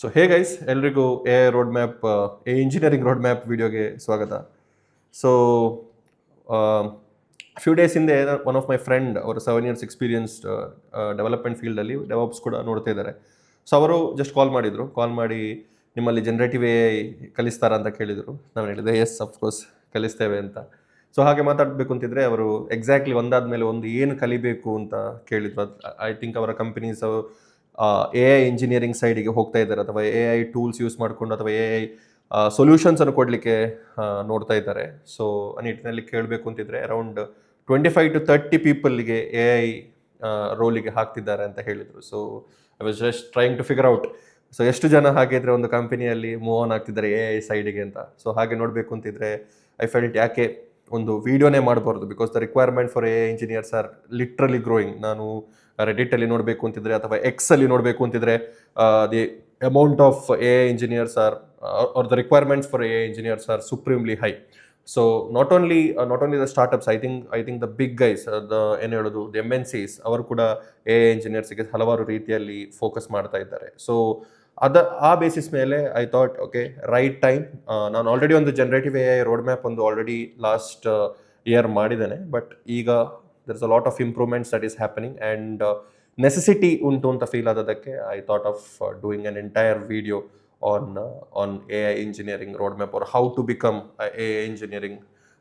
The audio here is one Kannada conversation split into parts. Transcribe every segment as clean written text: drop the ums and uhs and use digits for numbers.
ಸೊ ಹೇ ಗೈಸ್, ಎಲ್ರಿಗೂ A road map E engineering road map ವಿಡಿಯೋಗೆ ಸ್ವಾಗತ. ಸೊ ಫ್ಯೂ ಡೇಸ್ ಹಿಂದೆ ಒನ್ ಆಫ್ ಮೈ ಫ್ರೆಂಡ್ ಅವರು 7 years ಎಕ್ಸ್ಪೀರಿಯನ್ಸ್ಡ್ ಡೆವಲಪ್ಮೆಂಟ್ ಫೀಲ್ಡಲ್ಲಿ ಡೆವಲಪ್ಸ್ ಕೂಡ ನೋಡ್ತಾ ಇದ್ದಾರೆ. ಸೊ ಅವರು ಜಸ್ಟ್ ಕಾಲ್ ಮಾಡಿ ನಿಮ್ಮಲ್ಲಿ ಜನರೇಟಿವ್ ಎ ಐ ಕಲಿಸ್ತಾರ ಅಂತ ಕೇಳಿದರು. ನಾವು ಹೇಳಿದೆ ಎಸ್ ಅಫ್ಕೋರ್ಸ್ ಕಲಿಸ್ತೇವೆ ಅಂತ. ಸೊ ಹಾಗೆ ಮಾತಾಡಬೇಕು ಅಂತಿದ್ರೆ ಅವರು ಎಕ್ಸಾಕ್ಟ್ಲಿ ಒಂದಾದ್ಮೇಲೆ ಒಂದು ಏನು ಕಲಿಬೇಕು ಅಂತ ಕೇಳಿದ್ರು. ಐ ಥಿಂಕ್ ಅವರ ಕಂಪನೀಸ್ ಎ ಐ ಇಂಜಿನಿಯರಿಂಗ್ ಸೈಡಿಗೆ ಹೋಗ್ತಾ ಇದ್ದಾರೆ, ಅಥವಾ ಎ ಐ ಟೂಲ್ಸ್ ಯೂಸ್ ಮಾಡಿಕೊಂಡು ಅಥವಾ ಎ ಐ ಸೊಲ್ಯೂಷನ್ಸನ್ನು ಕೊಡಲಿಕ್ಕೆ ನೋಡ್ತಾ ಇದ್ದಾರೆ. ಸೊ ಆ ನಿಟ್ಟಿನಲ್ಲಿ ಕೇಳಬೇಕು ಅಂತಿದ್ರೆ ಅರೌಂಡ್ 25 to 30 ಪೀಪಲ್ಗೆ ಎ ಐ ರೋಲಿಗೆ ಹಾಕ್ತಿದ್ದಾರೆ ಅಂತ ಹೇಳಿದರು. So I was just trying to figure out so ಎಷ್ಟು ಜನ ಹಾಗಿದ್ರೆ ಒಂದು ಕಂಪನಿಯಲ್ಲಿ ಮೂವ್ ಆನ್ ಆಗ್ತಿದ್ದಾರೆ ಎ ಐ ಸೈಡಿಗೆ ಅಂತ. ಸೊ ಹಾಗೆ ನೋಡಬೇಕು ಅಂತಿದ್ರೆ ಐ ಫೆಲ್ಟ್ ಯಾಕೆ ಒಂದು ವಿಡಿಯೋನೇ ಮಾಡಬಾರ್ದು, because the requirement for A I engineers are literally growing. ನಾನು ರೆಡಿಟಲ್ಲಿ ನೋಡಬೇಕು ಅಂತಿದ್ರೆ ಅಥವಾ ಎಕ್ಸಲ್ಲಿ ನೋಡಬೇಕು ಅಂತಿದ್ರೆ the amount of A I engineers are the requirements for A I engineers are supremely high. So not only the startups, I think the big guys, ಏನು ಹೇಳೋದು, ದಿ MNCs ಅವರು ಕೂಡ ಎ ಐ ಇಂಜಿನಿಯರ್ಸ್ಗೆ ಹಲವಾರು ರೀತಿಯಲ್ಲಿ ಫೋಕಸ್ ಮಾಡ್ತಾ ಇದ್ದಾರೆ. ಸೊ ಆ ಬೇಸಿಸ್ ಮೇಲೆ I thought okay right time. ನಾನು ಆಲ್ರೆಡಿ ಒಂದು generative A I road map ಒಂದು ಆಲ್ರೆಡಿ ಲಾಸ್ಟ್ ಇಯರ್ ಮಾಡಿದ್ದೇನೆ, ಬಟ್ ಈಗ there is a lot of improvements that is happening and necessity untu anta feel adadake I thought of doing an entire video on AI engineering roadmap or how to become a AI engineering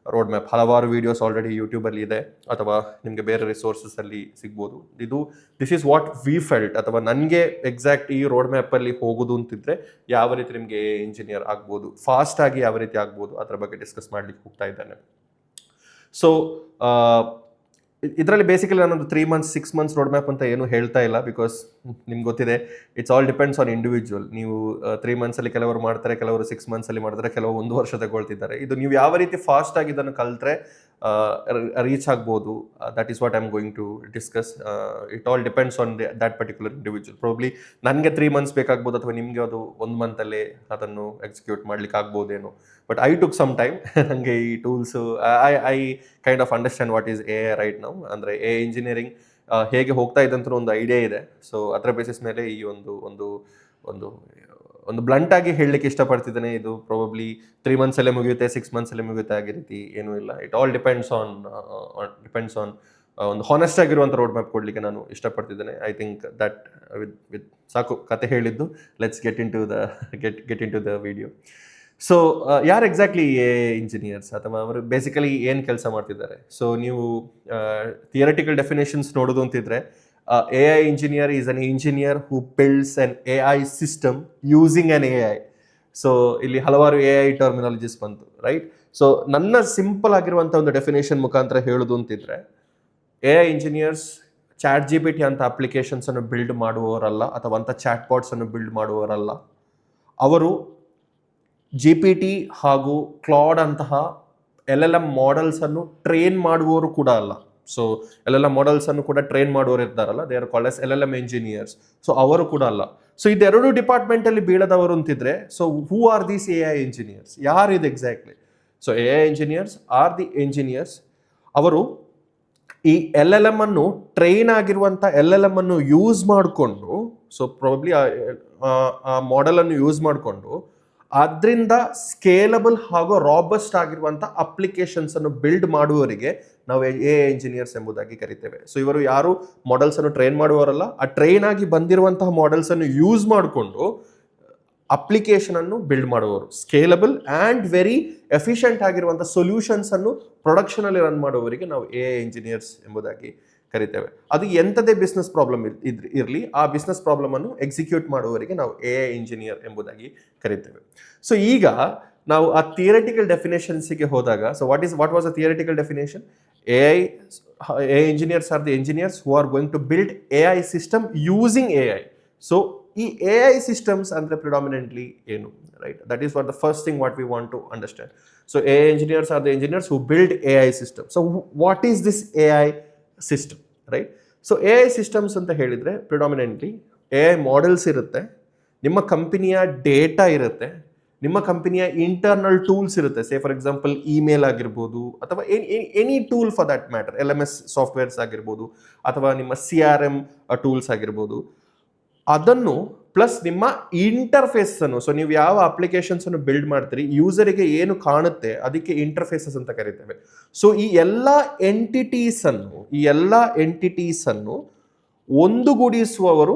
roadmap. ಹಲವಾರು ವಿಡಿಯೋಸ್ ಆಲ್ರೆಡಿ ಯೂಟ್ಯೂಬಲ್ಲಿ ಇದೆ ಅಥವಾ ನಿಮಗೆ ಬೇರೆ ರಿಸೋರ್ಸಸ್ ಅಲ್ಲಿ ಸಿಗ್ಬೋದು. This is what we felt, ಅಥವಾ ನನಗೆ ಎಕ್ಸಾಕ್ಟ್ ಈ ರೋಡ್ ಮ್ಯಾಪಲ್ಲಿ ಹೋಗೋದು ಅಂತಿದ್ರೆ ಯಾವ ರೀತಿ ನಿಮಗೆ ಎ ಇಂಜಿನಿಯರ್ ಆಗ್ಬೋದು, ಫಾಸ್ಟ್ ಆಗಿ ಯಾವ ರೀತಿ ಆಗ್ಬೋದು, ಅದರ ಬಗ್ಗೆ ಡಿಸ್ಕಸ್ ಮಾಡ್ಲಿಕ್ಕೆ ಹೋಗ್ತಾ ಇದ್ದೇನೆ. ಸೊ ಇದರಲ್ಲಿ ಬೇಸಿಕಲಿ ನಾನೊಂದು 3 months 6 months ರೋಡ್ ಮ್ಯಾಪ್ ಅಂತ ಏನು ಹೇಳ್ತಾ ಇಲ್ಲ, ಬಿಕಾಸ್ ನಿಮ್ಗೆ ಗೊತ್ತಿದೆ it's all depends on individual. ನೀವು 3 months ಅಲ್ಲಿ ಕೆಲವರು ಮಾಡ್ತಾರೆ, ಕೆಲವರು 6 months ಅಲ್ಲಿ ಮಾಡ್ತಾರೆ, ಕೆಲವರು 1 ವರ್ಷ ತಗೊಳ್ತಿದ್ದಾರೆ. ಇದು ನೀವು ಯಾವ ರೀತಿ ಫಾಸ್ಟ್ ಆಗಿ ಇದನ್ನು ಕಲ್ತ್ರೆ ರೀಚ್ ಆಗ್ಬೋದು, that is what I am going to discuss. It all depends on that particular individual. Probably ನನಗೆ 3 months ಬೇಕಾಗ್ಬೋದು, ಅಥವಾ ನಿಮಗೆ ಅದು 1 monthಲ್ಲೇ ಅದನ್ನು ಎಕ್ಸಿಕ್ಯೂಟ್ ಮಾಡ್ಲಿಕ್ಕೆ ಆಗ್ಬೋದೇನೋ. But I took some time. ನನಗೆ ಈ tools I kind of understand what is A I right now. ಅಂದರೆ ಎ ಇಂಜಿನಿಯರಿಂಗ್ ಹೇಗೆ ಹೋಗ್ತಾ ಇದೆ ಅಂತ ಒಂದು ಐಡಿಯಾ ಇದೆ. ಸೊ ಅದರ ಬೇಸಿಸ್ ಮೇಲೆ ಈ ಒಂದು ಬ್ಲಂಟ್ ಆಗಿ ಹೇಳಲಿಕ್ಕೆ ಇಷ್ಟಪಡ್ತಿದ್ದೇನೆ. ಇದು ಪ್ರಾಬಬ್ಲಿ 3 months ಅಲ್ಲೇ ಮುಗಿಯುತ್ತೆ, 6 months ಅಲ್ಲೇ ಮುಗಿಯುತ್ತೆ, ಆಗಿ ರೀತಿ ಏನೂ ಇಲ್ಲ. ಇಟ್ ಆಲ್ ಡಿಪೆಂಡ್ಸ್ ಆನ್ ಒಂದು ಹಾನೆಸ್ಟ್ ಆಗಿರುವಂಥ ರೋಡ್ ಮ್ಯಾಪ್ ಕೊಡಲಿಕ್ಕೆ ನಾನು ಇಷ್ಟಪಡ್ತಿದ್ದೇನೆ. ಐ ಥಿಂಕ್ ದಟ್ ವಿತ್ ಸಾಕು ಕತೆ ಹೇಳಿದ್ದು. Let's get in to the video. So ಯಾರು ಎಕ್ಸಾಕ್ಟ್ಲಿ ಎ ಇಂಜಿನಿಯರ್ಸ್, ಅಥವಾ ಅವರು ಬೇಸಿಕಲಿ ಏನು ಕೆಲಸ ಮಾಡ್ತಿದ್ದಾರೆ? ಸೊ ನೀವು ಥಿಯರಿಟಿಕಲ್ ಡೆಫಿನೇಷನ್ಸ್ ನೋಡೋದು ಅಂತಿದ್ರೆ A I engineer is an engineer who builds an A I system using an A I. So ಇಲ್ಲಿ ಹಲವಾರು ಎ ಐ ಟರ್ಮಿನಾಲಜೀಸ್ ಬಂತು, ರೈಟ್? ಸೊ ನನ್ನ ಸಿಂಪಲ್ ಆಗಿರುವಂಥ ಒಂದು ಡೆಫಿನೇಷನ್ ಮುಖಾಂತರ ಹೇಳೋದು ಅಂತಿದ್ರೆ ಎ ಐ ಇಂಜಿನಿಯರ್ಸ್ ChatGPT ಅಂತ ಅಪ್ಲಿಕೇಶನ್ಸನ್ನು ಬಿಲ್ಡ್ ಮಾಡುವವರಲ್ಲ, ಅಥವಾ ಅಂಥ ಚಾಟ್ ಬಾಟ್ಸನ್ನು ಬಿಲ್ಡ್ ಮಾಡುವವರಲ್ಲ. ಅವರು GPT ಹಾಗೂ ಕ್ಲಾಡ್ ಅಂತಹ LLM ಮಾಡೆಲ್ಸನ್ನು ಟ್ರೈನ್ ಮಾಡುವವರು ಕೂಡ ಅಲ್ಲ. ಸೊ LLM ಮಾಡೆಲ್ಸನ್ನು ಕೂಡ ಟ್ರೈನ್ ಮಾಡುವವರು ಇರ್ತಾರಲ್ಲ, they are called as LLM engineers. So ಅವರು ಕೂಡ ಅಲ್ಲ. ಸೊ ಇದೆರಡು ಡಿಪಾರ್ಟ್ಮೆಂಟಲ್ಲಿ ಬೀಳದವರು ಅಂತಿದ್ರೆ, so who are these A I engineers? ಯಾರು ಇದು exactly? So A I engineers are the engineers. ಅವರು ಈ LLM ಅನ್ನು ಟ್ರೈನ್ ಆಗಿರುವಂಥ LLM ಅನ್ನು ಯೂಸ್ ಮಾಡಿಕೊಂಡು, ಸೊ ಪ್ರಾಬಬ್ಲಿ ಆ ಮಾಡೆಲನ್ನು ಯೂಸ್ ಮಾಡಿಕೊಂಡು ಅದರಿಂದ ಸ್ಕೇಲಬಲ್ ಹಾಗೂ ರಾಬಸ್ಟ್ ಆಗಿರುವಂಥ ಅಪ್ಲಿಕೇಶನ್ಸ್ ಅನ್ನು ಬಿಲ್ಡ್ ಮಾಡುವವರಿಗೆ ನಾವು ಎ ಇಂಜಿನಿಯರ್ಸ್ ಎಂಬುದಾಗಿ ಕರಿತೇವೆ. ಸೊ ಇವರು ಯಾರು ಮಾಡೆಲ್ಸ್ ಅನ್ನು ಟ್ರೈನ್ ಮಾಡುವವರಲ್ಲ, ಆ ಟ್ರೈನ್ ಆಗಿ ಬಂದಿರುವಂತಹ ಮಾಡೆಲ್ಸ್ ಅನ್ನು ಯೂಸ್ ಮಾಡಿಕೊಂಡು ಅಪ್ಲಿಕೇಶನ್ ಅನ್ನು ಬಿಲ್ಡ್ ಮಾಡುವವರು, ಸ್ಕೇಲಬಲ್ ಆ್ಯಂಡ್ ವೆರಿ ಎಫಿಷಿಯಂಟ್ ಆಗಿರುವಂಥ ಸೊಲ್ಯೂಷನ್ಸ್ ಅನ್ನು ಪ್ರೊಡಕ್ಷನ್ ಅಲ್ಲಿ ರನ್ ಮಾಡುವವರಿಗೆ ನಾವು ಎ ಇಂಜಿನಿಯರ್ಸ್ ಎಂಬುದಾಗಿ ಕರಿತೇವೆ. ಅದು ಎಂಥದೇ ಬಿಸ್ನೆಸ್ ಪ್ರಾಬ್ಲಮ್ ಇರಲಿ, ಆ ಬಿಸ್ನೆಸ್ ಪ್ರಾಬ್ಲಮ್ ಅನ್ನು ಎಕ್ಸಿಕ್ಯೂಟ್ ಮಾಡುವವರಿಗೆ ನಾವು ಎ ಇಂಜಿನಿಯರ್ ಎಂಬುದಾಗಿ ಕರಿತೇವೆ. ಸೊ ಈಗ ನಾವು ಆ ಥಿಯರಿಟಿಕಲ್ ಡೆಫಿನೇಷನ್ಸ್ಗೆ ಹೋದಾಗ, so what was a theoretical definition? A engineers are the engineers who are going to build A I system using A I. So ಈ ಎ ಐ ಸಿಸ್ಟಮ್ಸ್ ಅಂದರೆ ಪ್ರಿಡಾಮಿನೆಂಟ್ಲಿ ಏನು, right? That is what the first thing what we want to understand. So A engineers are the engineers who build A I system. So what is this A I system, right? So A I systems ಅಂತ ಹೇಳಿದರೆ ಪ್ರಿಡಾಮಿನೆಂಟ್ಲಿ ಎ ಐ ಮಾಡೆಲ್ಸ್ ಇರುತ್ತೆ, ನಿಮ್ಮ ಕಂಪನಿಯ ಡೇಟಾ ಇರುತ್ತೆ, ನಿಮ್ಮ ಕಂಪನಿಯ ಇಂಟರ್ನಲ್ ಟೂಲ್ಸ್ ಇರುತ್ತೆ. ಸೇ ಫಾರ್ ಎಕ್ಸಾಂಪಲ್ ಇಮೇಲ್ ಆಗಿರ್ಬೋದು, ಅಥವಾ any tool for that matter, LMS softwares ಆಗಿರ್ಬೋದು, ಅಥವಾ ನಿಮ್ಮ CRM ಟೂಲ್ಸ್ ಆಗಿರ್ಬೋದು. ಅದನ್ನು ಪ್ಲಸ್ ನಿಮ್ಮ ಇಂಟರ್ಫೇಸ್ ಅನ್ನು, ಸೊ ನೀವು ಯಾವ ಅಪ್ಲಿಕೇಶನ್ಸ್ ಅನ್ನು ಬಿಲ್ಡ್ ಮಾಡ್ತೀರಿ, ಯೂಸರಿಗೆ ಏನು ಕಾಣುತ್ತೆ ಅದಕ್ಕೆ ಇಂಟರ್ಫೇಸಸ್ ಅಂತ ಕರಿತೇವೆ. ಸೊ ಈ ಎಲ್ಲ ಎಂಟಿಟೀಸ್ ಅನ್ನು ಒಂದುಗೂಡಿಸುವವರು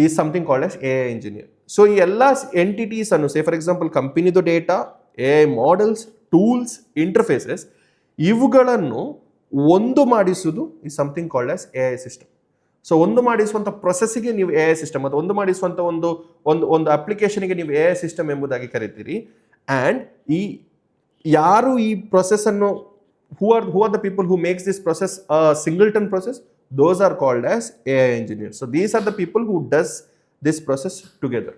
is something called as A I engineer. So ಈ ಎಲ್ಲ ಎಂಟಿಟೀಸ್ ಅನ್ನು, ಸೇ ಫಾರ್ ಎಕ್ಸಾಂಪಲ್ ಕಂಪನಿದು data, A I models, tools, interfaces, ಇವುಗಳನ್ನು ಒಂದು ಮಾಡಿಸುವುದು ಈ something called as A I system. So ಒಂದು ಮಾಡಿಸುವಂಥ ಪ್ರೊಸೆಸ್ಸಿಗೆ ನೀವು ಎ ಐ ಸಿಸ್ಟಮ್, ಅಥವಾ ಒಂದು ಮಾಡಿಸುವಂಥ ಒಂದು ಅಪ್ಲಿಕೇಶನ್ಗೆ ನೀವು ಎ ಐ ಸಿಸ್ಟಮ್ ಎಂಬುದಾಗಿ ಕರಿತೀರಿ. ಆ್ಯಂಡ್ ಯಾರು ಈ ಪ್ರೊಸೆಸ್ಸನ್ನು, who are the people who makes this process a singleton process, those are called as AI engineers. So these are the people who does this process together.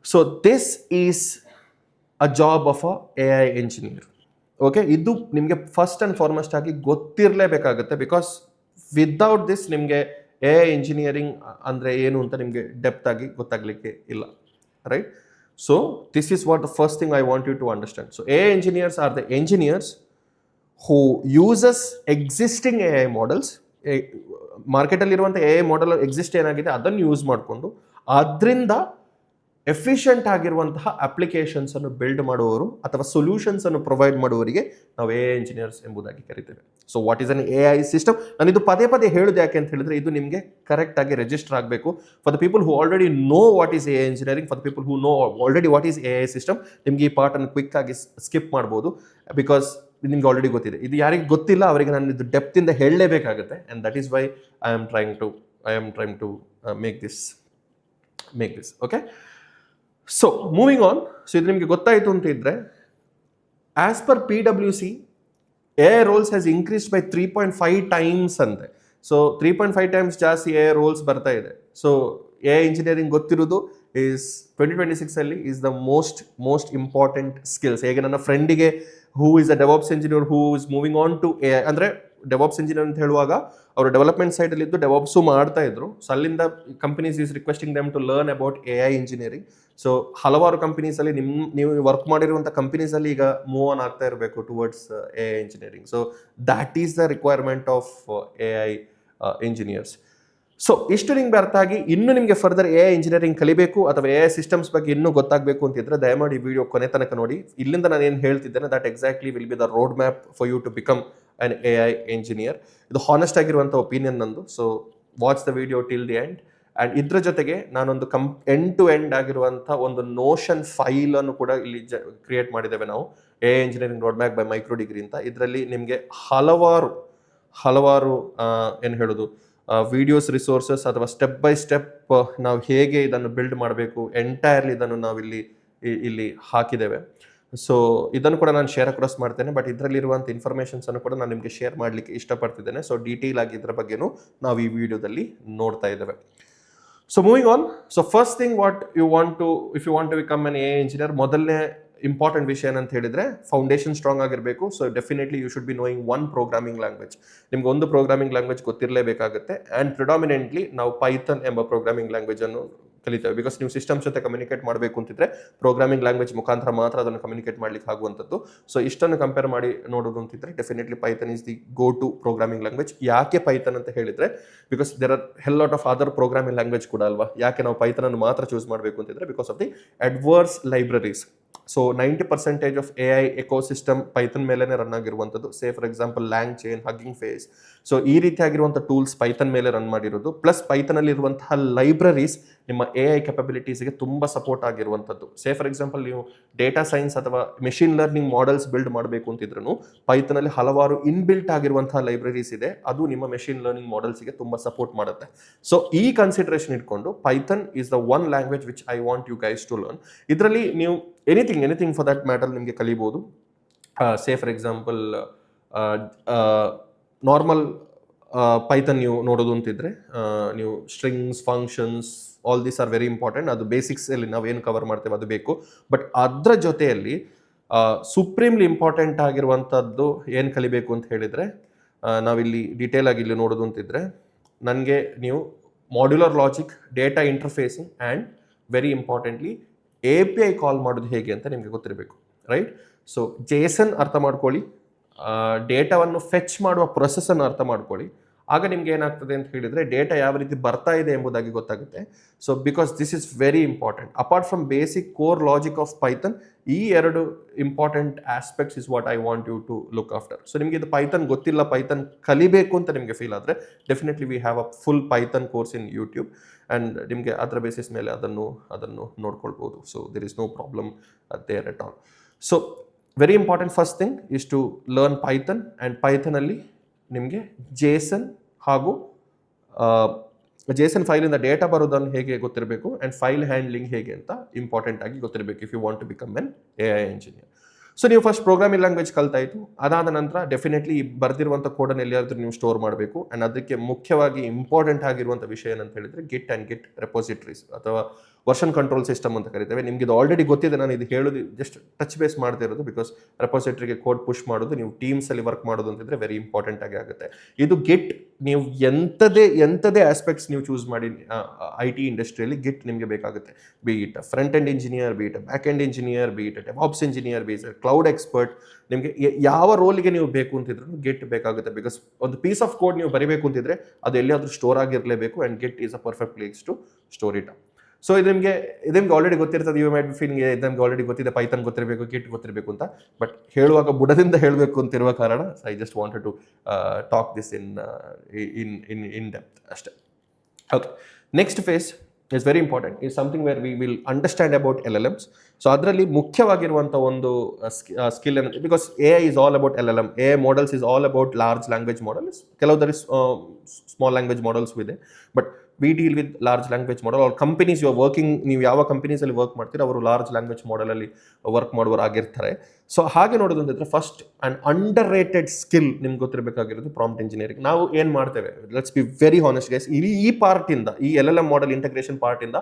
So this is a job of a AI engineer. Okay, ಇದು ನಿಮಗೆ ಫಸ್ಟ್ ಆ್ಯಂಡ್ ಫಾರ್ಮಸ್ಟ್ ಆಗಿ ಗೊತ್ತಿರಲೇಬೇಕಾಗುತ್ತೆ, ಬಿಕಾಸ್ ವಿದೌಟ್ ದಿಸ್ ನಿಮಗೆ ಎ ಐ ಇಂಜಿನಿಯರಿಂಗ್ ಅಂದರೆ ಏನು ಅಂತ ನಿಮಗೆ ಡೆಪ್ತ್ ಆಗಿ ಗೊತ್ತಾಗಲಿಕ್ಕೆ ಇಲ್ಲ, right? So this is what the first thing I want you to understand. So A I engineers are the engineers who uses existing AI models, ಮಾರ್ಕೆಟಲ್ಲಿರುವಂಥ ಎ ಐ ಮಾಡೆಲ್ ಎಕ್ಸಿಸ್ಟ್ ಏನಾಗಿದೆ ಅದನ್ನು ಯೂಸ್ ಮಾಡಿಕೊಂಡು ಅದರಿಂದ ಎಫಿಷಿಯಂಟ್ ಆಗಿರುವಂತಹ ಅಪ್ಲಿಕೇಶನ್ಸ್ ಅನ್ನು ಬಿಲ್ಡ್ ಮಾಡುವವರು ಅಥವಾ ಸೊಲ್ಯೂಷನ್ಸ್ ಅನ್ನು ಪ್ರೊವೈಡ್ ಮಾಡುವವರಿಗೆ ನಾವು ಎ ಐ ಇಂಜಿನಿಯರ್ಸ್ ಎಂಬುದಾಗಿ ಕರಿತೇವೆ. So what is an A I system? ನಾನು ಇದು ಪದೇ ಪದೇ ಹೇಳೋದು ಯಾಕೆ ಅಂತ ಹೇಳಿದ್ರೆ, ಇದು ನಿಮಗೆ ಕರೆಕ್ಟಾಗಿ ರಿಜಿಸ್ಟರ್ ಆಗಬೇಕು. For the people who already know what is A I engineering, for the people who know already what is A I system, ನಿಮಗೆ ಈ ಪಾರ್ಟನ್ನು ಕ್ವಿಕ್ ಆಗಿ ಸ್ಕಿಪ್ ಮಾಡ್ಬೋದು, ಬಿಕಾಸ್ ನಿಮ್ಗೆ ಆಲ್ರೆಡಿ ಗೊತ್ತಿದೆ. ಇದು ಯಾರಿಗೆ ಗೊತ್ತಿಲ್ಲ ಅವರಿಗೆ ನಾನು ಇದು ಡೆಪ್ತಿಂದ ಹೇಳಲೇಬೇಕಾಗುತ್ತೆ. And that is why I am trying to make this okay. So moving on. So ಇದು ನಿಮಗೆ ಗೊತ್ತಾಯಿತು ಅಂತ ಇದ್ದರೆ, as per PwC, A I rolls has increased by 3.5 times ಅಂತೆ. ಸೊ 3.5 times ಜಾಸ್ತಿ ಎ ಐ ರೋಲ್ಸ್ ಬರ್ತಾ ಇದೆ. ಸೊ ಎ ಐ ಇಂಜಿನಿಯರಿಂಗ್ ಗೊತ್ತಿರೋದು is 2026 is the most important skills. ಹೇಗೆ ನನ್ನ ಫ್ರೆಂಡಿಗೆ who is a DevOps engineer who is moving on to A I, ಅಂದರೆ ಡೆವಾಪ್ಸ್ ಇಂಜಿನಿಯರ್ ಅಂತ ಹೇಳುವಾಗ ಅವರು ಡೆವಲಪ್ಮೆಂಟ್ ಸೈಡಲ್ಲಿ ಇದ್ದು ಡೆವಾಪ್ಸು ಮಾಡ್ತಾ ಇದ್ರು. ಸೊ ಅಲ್ಲಿಂದ companies is requesting them to learn about A I engineering. So ಹಲವಾರು ಕಂಪನೀಸಲ್ಲಿ ನೀವು ವರ್ಕ್ ಮಾಡಿರುವಂಥ ಕಂಪನೀಸಲ್ಲಿ ಈಗ ಮೂವ್ ಆನ್ ಆಗ್ತಾ ಇರಬೇಕು towards A I engineering. So that is the requirement of A I engineers. So ಇಷ್ಟು ನಿಮ್ಗೆ ಅರ್ಥ ಆಗಿ, ಇನ್ನು ನಿಮಗೆ ಫರ್ದರ್ ಎ ಐ ಇಂಜಿನಿಯರಿಂಗ್ ಕಲಿಬೇಕು ಅಥವಾ ಎ ಐ ಸಿಸ್ಟಮ್ಸ್ ಬಗ್ಗೆ ಇನ್ನೂ ಗೊತ್ತಾಗಬೇಕು ಅಂತಿದ್ರೆ ದಯಮಾಡಿ ಈ ವಿಡಿಯೋ ಕೊನೆ ತನಕ ನೋಡಿ. ಇಲ್ಲಿಂದ ನಾನು ಏನು ಹೇಳ್ತಿದ್ದೇನೆ that exactly will be the road map for you to become an A I engineer. ಇದು ಹಾನೆಸ್ಟ್ ಆಗಿರುವಂಥ ಒಪಿನಿಯನ್ ನಂದು. So watch the video till the end. And ಇದ್ರ ಜೊತೆಗೆ ನಾನೊಂದು ಎಂಡ್ ಟು ಎಂಡ್ ಆಗಿರುವಂಥ ಒಂದು ನೋಷನ್ ಫೈಲನ್ನು ಕೂಡ ಇಲ್ಲಿ ಕ್ರಿಯೇಟ್ ಮಾಡಿದ್ದೇವೆ ನಾವು, A I engineering road map by micro degree ಅಂತ. ಇದರಲ್ಲಿ ನಿಮಗೆ ಹಲವಾರು ಏನು ಹೇಳೋದು ವಿಡಿಯೋಸ್, ರಿಸೋರ್ಸಸ್ ಅಥವಾ ಸ್ಟೆಪ್ ಬೈ ಸ್ಟೆಪ್ ನಾವು ಹೇಗೆ ಇದನ್ನು ಬಿಲ್ಡ್ ಮಾಡಬೇಕು ಎಂಟೈರ್ಲಿ ಇದನ್ನು ನಾವು ಇಲ್ಲಿ ಹಾಕಿದ್ದೇವೆ. ಸೊ ಇದನ್ನು ಕೂಡ ನಾನು ಶೇರ್ ಅಕ್ರಾಸ್ ಮಾಡ್ತೇನೆ, ಬಟ್ ಇದರಲ್ಲಿರುವಂಥ ಇನ್ಫಾರ್ಮೇಷನ್ಸನ್ನು ಕೂಡ ನಾನು ನಿಮಗೆ ಶೇರ್ ಮಾಡಲಿಕ್ಕೆ ಇಷ್ಟಪಡ್ತಿದ್ದೇನೆ. ಸೊ ಡೀಟೇಲ್ ಆಗಿ ಇದರ ಬಗ್ಗೆನೂ ನಾವು ಈ ವಿಡಿಯೋದಲ್ಲಿ ನೋಡ್ತಾ ಇದ್ದೇವೆ. So moving on. So first thing if you want to become an A I engineer, ಮೊದಲನೇ ಇಂಪಾರ್ಟೆಂಟ್ ವಿಷಯ ಏನಂತ ಹೇಳಿದ್ರೆ ಫೌಂಡೇಶನ್ ಸ್ಟ್ರಾಂಗ್ ಆಗಿರಬೇಕು. So definitely you should be knowing one programming language. ನಿಮ್ಗೆ ಒಂದು ಪ್ರೋಗ್ರಾಮಿಂಗ್ ಲ್ಯಾಂಗ್ವೇಜ್ ಗೊತ್ತಿರಲೇಬೇಕಾಗುತ್ತೆ. ಆ್ಯಂಡ್ ಪ್ರಿಡಾಮಿನೆಂಟ್ಲಿ ನಾವು ಪೈಥನ್ ಎಂಬ ಪ್ರೋಗ್ರಾಮಿಂಗ್ ಲ್ಯಾಂಗ್ವೇಜ್ ಅನ್ನು ಕಲಿತೇವೆ. ಬಿಕಾಸ್ ನೀವು ಸಿಸ್ಟಮ್ಸ್ ಜೊತೆ ಕಮ್ಯುನಿಕೇಟ್ ಮಾಡಬೇಕು ಅಂತಿದ್ರೆ ಪ್ರೋಗ್ರಾಮಿಂಗ್ ಲ್ಯಾಂಗ್ವೇಜ್ ಮುಖಾಂತರ ಮಾತ್ರ ಅದನ್ನು ಕಮ್ಯುನಿಕೇಟ್ ಮಾಡ್ಲಿಕ್ಕೆ ಆಗುವಂಥದ್ದು. ಸೊ ಇಷ್ಟನ್ನು ಕಂಪೇರ್ ಮಾಡಿ ನೋಡೋದು ಅಂತಿದ್ರೆ definitely Python is the go to programming language. ಯಾಕೆ ಪೈಥನ್ ಅಂತ ಹೇಳಿದ್ರೆ, because there are hell lot of other programming language ಕೂಡ ಅಲ್ವಾ. ಯಾಕೆ ನಾವು ಪೈಥನ್ ಅನ್ನು ಮಾತ್ರ ಚೂಸ್ ಮಾಡಬೇಕು ಅಂತಿದ್ರೆ, because of the adverse libraries. So 90% of A I ecosystem Python ಮೇಲೆನೆ ರನ್ ಆಗಿರುವಂಥದ್ದು. Say for example LangChain, Hugging Face, so ಈ ರೀತಿಯಾಗಿರುವಂಥ ಟೂಲ್ಸ್ ಪೈಥನ್ ಮೇಲೆ ರನ್ ಮಾಡಿರೋದು. ಪ್ಲಸ್ ಪೈಥನಲ್ಲಿ ಇರುವಂತಹ ಲೈಬ್ರರೀಸ್ ನಿಮ್ಮ ಎ ಐ ಕೆಪಬಿಲಿಟೀಸ್ಗೆ ತುಂಬ ಸಪೋರ್ಟ್ ಆಗಿರುವಂಥದ್ದು. ಸೇ ಫಾರ್ ಎಕ್ಸಾಂಪಲ್ ನೀವು ಡೇಟಾ ಸೈನ್ಸ್ ಅಥವಾ ಮೆಷಿನ್ ಲರ್ನಿಂಗ್ ಮಾಡೆಲ್ಸ್ ಬಿಲ್ಡ್ ಮಾಡಬೇಕು ಅಂತಿದ್ರು ಪೈಥನಲ್ಲಿ ಹಲವಾರು ಇನ್ಬಿಲ್ಟ್ ಆಗಿರುವಂತಹ ಲೈಬ್ರರೀಸ್ ಇದೆ, ಅದು ನಿಮ್ಮ ಮೆಷಿನ್ ಲರ್ನಿಂಗ್ ಮಾಡೆಲ್ಸ್ಗೆ ತುಂಬ ಸಪೋರ್ಟ್ ಮಾಡುತ್ತೆ. ಸೊ ಈ ಕನ್ಸಿಡರೇಷನ್ ಇಟ್ಕೊಂಡು Python is the one language which I want you guys to learn. ಇದರಲ್ಲಿ ನೀವು ಎನಿಥಿಂಗ್ ಫಾರ್ ದಟ್ ಮ್ಯಾಟರ್ ನಿಮಗೆ ಕಲಿಬೋದು. Say for example normal Python ನೀವು ನೋಡೋದು ಅಂತಿದ್ರೆ ನೀವು strings, functions, all this are very important. ಅದು ಬೇಸಿಕ್ಸಲ್ಲಿ ನಾವೇನು ಕವರ್ ಮಾಡ್ತೇವೆ ಅದು ಬೇಕು. ಬಟ್ ಅದರ ಜೊತೆಯಲ್ಲಿ ಸುಪ್ರೀಮ್ಲಿ ಇಂಪಾರ್ಟೆಂಟ್ ಆಗಿರುವಂಥದ್ದು ಏನು ಕಲಿಬೇಕು ಅಂತ ಹೇಳಿದರೆ, ನಾವಿಲ್ಲಿ ಡೀಟೇಲ್ ಆಗಿ ಇಲ್ಲಿ ನೋಡೋದು ಅಂತಿದ್ರೆ ನನಗೆ ನೀವು modular logic, data interfacing and very importantly API ಕಾಲ್ ಮಾಡೋದು ಹೇಗೆ ಅಂತ ನಿಮಗೆ ಗೊತ್ತಿರಬೇಕು, ರೈಟ್? ಸೊ JSON ಅರ್ಥ ಮಾಡ್ಕೊಳ್ಳಿ, ಡೇಟಾವನ್ನು ಫೆಚ್ ಮಾಡುವ ಪ್ರೊಸೆಸನ್ನು ಅರ್ಥ ಮಾಡ್ಕೊಳ್ಳಿ. ಆಗ ನಿಮ್ಗೆ ಏನಾಗ್ತದೆ ಅಂತ ಹೇಳಿದ್ರೆ ಡೇಟಾ ಯಾವ ರೀತಿ ಬರ್ತಾ ಇದೆ ಎಂಬುದಾಗಿ ಗೊತ್ತಾಗುತ್ತೆ. So because this is very important. Apart from basic core logic of Python, ಈ 2 important aspects is what I want you to look after. So ನಿಮಗೆ ಇದು ಪೈಥನ್ ಗೊತ್ತಿಲ್ಲ, ಪೈಥನ್ ಕಲಿಬೇಕು ಅಂತ ನಿಮಗೆ ಫೀಲ್ ಆದರೆ definitely we have a full Python course in YouTube and ನಿಮಗೆ ಅದರ ಬೇಸಿಸ್ ಮೇಲೆ ಅದನ್ನು ನೋಡ್ಕೊಳ್ಬೋದು. So there is no problem there at all. So very important first thing is to learn Python, and ಪೈಥನಲ್ಲಿ ನಿಮಗೆ ಜೇಸನ್ ಹಾಗೂ ಜೇಸನ್ ಫೈಲಿಂದ ಡೇಟಾ ಬರೋದನ್ನು ಹೇಗೆ ಗೊತ್ತಿರಬೇಕು ಆ್ಯಂಡ್ ಫೈಲ್ ಹ್ಯಾಂಡ್ಲಿಂಗ್ ಹೇಗೆ ಅಂತ ಇಂಪಾರ್ಟೆಂಟ್ ಆಗಿ ಗೊತ್ತಿರಬೇಕು if you want to become an AI engineer. So ನೀವು ಫಸ್ಟ್ ಪ್ರೋಗ್ರಾಮಿಂಗ್ ಲ್ಯಾಂಗ್ವೇಜ್ ಕಲ್ತಾಯಿತು, ಅದಾದ ನಂತರ ಡೆಫಿನೆಟ್ಲಿ ಬರೆದಿರುವಂಥ ಕೋಡನ್ನು ಎಲ್ಲಿಯಾದ್ರೂ ನೀವು ಸ್ಟೋರ್ ಮಾಡಬೇಕು. ಆ್ಯಂಡ್ ಅದಕ್ಕೆ ಮುಖ್ಯವಾಗಿ ಇಂಪಾರ್ಟೆಂಟ್ ಆಗಿರುವಂಥ ವಿಷಯ ಏನಂತ ಹೇಳಿದರೆ ಗಿಟ್ ಆ್ಯಂಡ್ ಗಿಟ್ ರೆಪೋಸಿಟ್ರೀಸ್ ಅಥವಾ ವರ್ಷನ್ ಕಂಟ್ರೋಲ್ ಸಿಸ್ಟಮ್ ಅಂತ ಕರಿತೇವೆ. ನಿಮಗೆ ಇದು ಆಲ್ರೆಡಿ ಗೊತ್ತಿದೆ, ನಾನು ಇದು ಹೇಳೋದು ಜಸ್ಟ್ ಟಚ್ ಬೇಸ್ ಮಾಡ್ತಾ ಇರೋದು. ಬಿಕಾಸ್ ರೆಪೋಸಿಟ್ರಿಗೆ ಕೋಡ್ ಪುಷ್ ಮಾಡೋದು, ನೀವು ಟೀಮ್ಸಲ್ಲಿ ವರ್ಕ್ ಮಾಡೋದು ಅಂತಿದ್ರೆ ವೆರಿ ಇಂಪಾರ್ಟೆಂಟ್ ಆಗಿ ಆಗುತ್ತೆ. ಇದು ಗಿಟ್ ನೀವು ಎಂಥದೇ ಆಸ್ಪೆಕ್ಟ್ಸ್ ನೀವು ಚೂಸ್ ಮಾಡಿ IT ಇಂಡಸ್ಟ್ರಿಯಲ್ಲಿ ಗಿಟ್ ನಿಮಗೆ ಬೇಕಾಗುತ್ತೆ. B it front end engineer, B it back end engineer, B it DevOps engineer, B it cloud expert, ನಿಮಗೆ ಯಾವ ರೋಲಿಗೆ ನೀವು ಬೇಕು ಅಂತಿದ್ರು ಗಿಟ್ ಬೇಕಾಗುತ್ತೆ. ಬಿಕಾಸ್ ಒಂದು ಪೀಸ್ ಆಫ್ ಕೋಡ್ ನೀವು ಬರೀಬೇಕು ಅಂತಿದ್ರೆ ಅದು ಎಲ್ಲಿಯಾದ್ರೂ ಸ್ಟೋರ್ ಆಗಿರಲೇಬೇಕು, and Git is a perfect place to store it. So ಇದು ನಿಮಗೆ ಆಲ್ರೆಡಿ ಗೊತ್ತಿರ್ತದೆ. ಯು ಮೈಟ್ ಫೀಲ್ ನಮಗೆ ಆಲ್ರೆಡಿ ಗೊತ್ತಿದೆ, ಪೈಥನ್ ಗೊತ್ತಿರಬೇಕು, ಗಿಟ್ ಗೊತ್ತಿರಬೇಕು ಅಂತ. ಬಟ್ ಹೇಳುವಾಗ ಬುಡದಿಂದ ಹೇಳಬೇಕು ಅಂತಿರುವ ಕಾರಣ I just wanted to talk this in depth ಅಷ್ಟೇ. Okay, next phase is very important. Is something where we will understand about LLMs. So ಅದರಲ್ಲಿ ಮುಖ್ಯವಾಗಿರುವಂಥ ಒಂದು ಸ್ಕಿಲ್ ಏನಂತ, because AI is all about LLM. AI models is all about large language models. ಕೆಲವು ಸ್ಮಾಲ್ ಲ್ಯಾಂಗ್ವೇಜ್ ಮಾಡಲ್ಸ್ ಇದೆ, but we deal with large language model. ಅವ್ರ ಕಂಪನೀಸ್ ಯು ಆರ್ ವರ್ಕಿಂಗ್, ನೀವು ಯಾವ ಕಂಪನೀಸಲ್ಲಿ ವರ್ಕ್ ಮಾಡ್ತೀರೋ ಅವರು ಲಾರ್ಜ್ ಲ್ಯಾಂಗ್ವೇಜ್ ಮಾಡಲಲ್ಲಿ ವರ್ಕ್ ಮಾಡುವವರು ಆಗಿರ್ತಾರೆ. ಸೊ ಹಾಗೆ ನೋಡೋದು ಅಂತಿದ್ರೆ first and underrated skill ನಿಮ್ಗೆ ಗೊತ್ತಿರಬೇಕಾಗಿರೋದು ಪ್ರಾಂಪ್ಟ್ ಇಂಜಿನಿಯರಿಂಗ್. ನಾವು ಏನು ಮಾಡ್ತೇವೆ, let's be very honest guys, ಈ ಪಾರ್ಟಿಂದ, ಈ LLM ಮಾಡಲ್ ಇಂಟಗ್ರೇಷನ್ ಪಾರ್ಟಿಂದ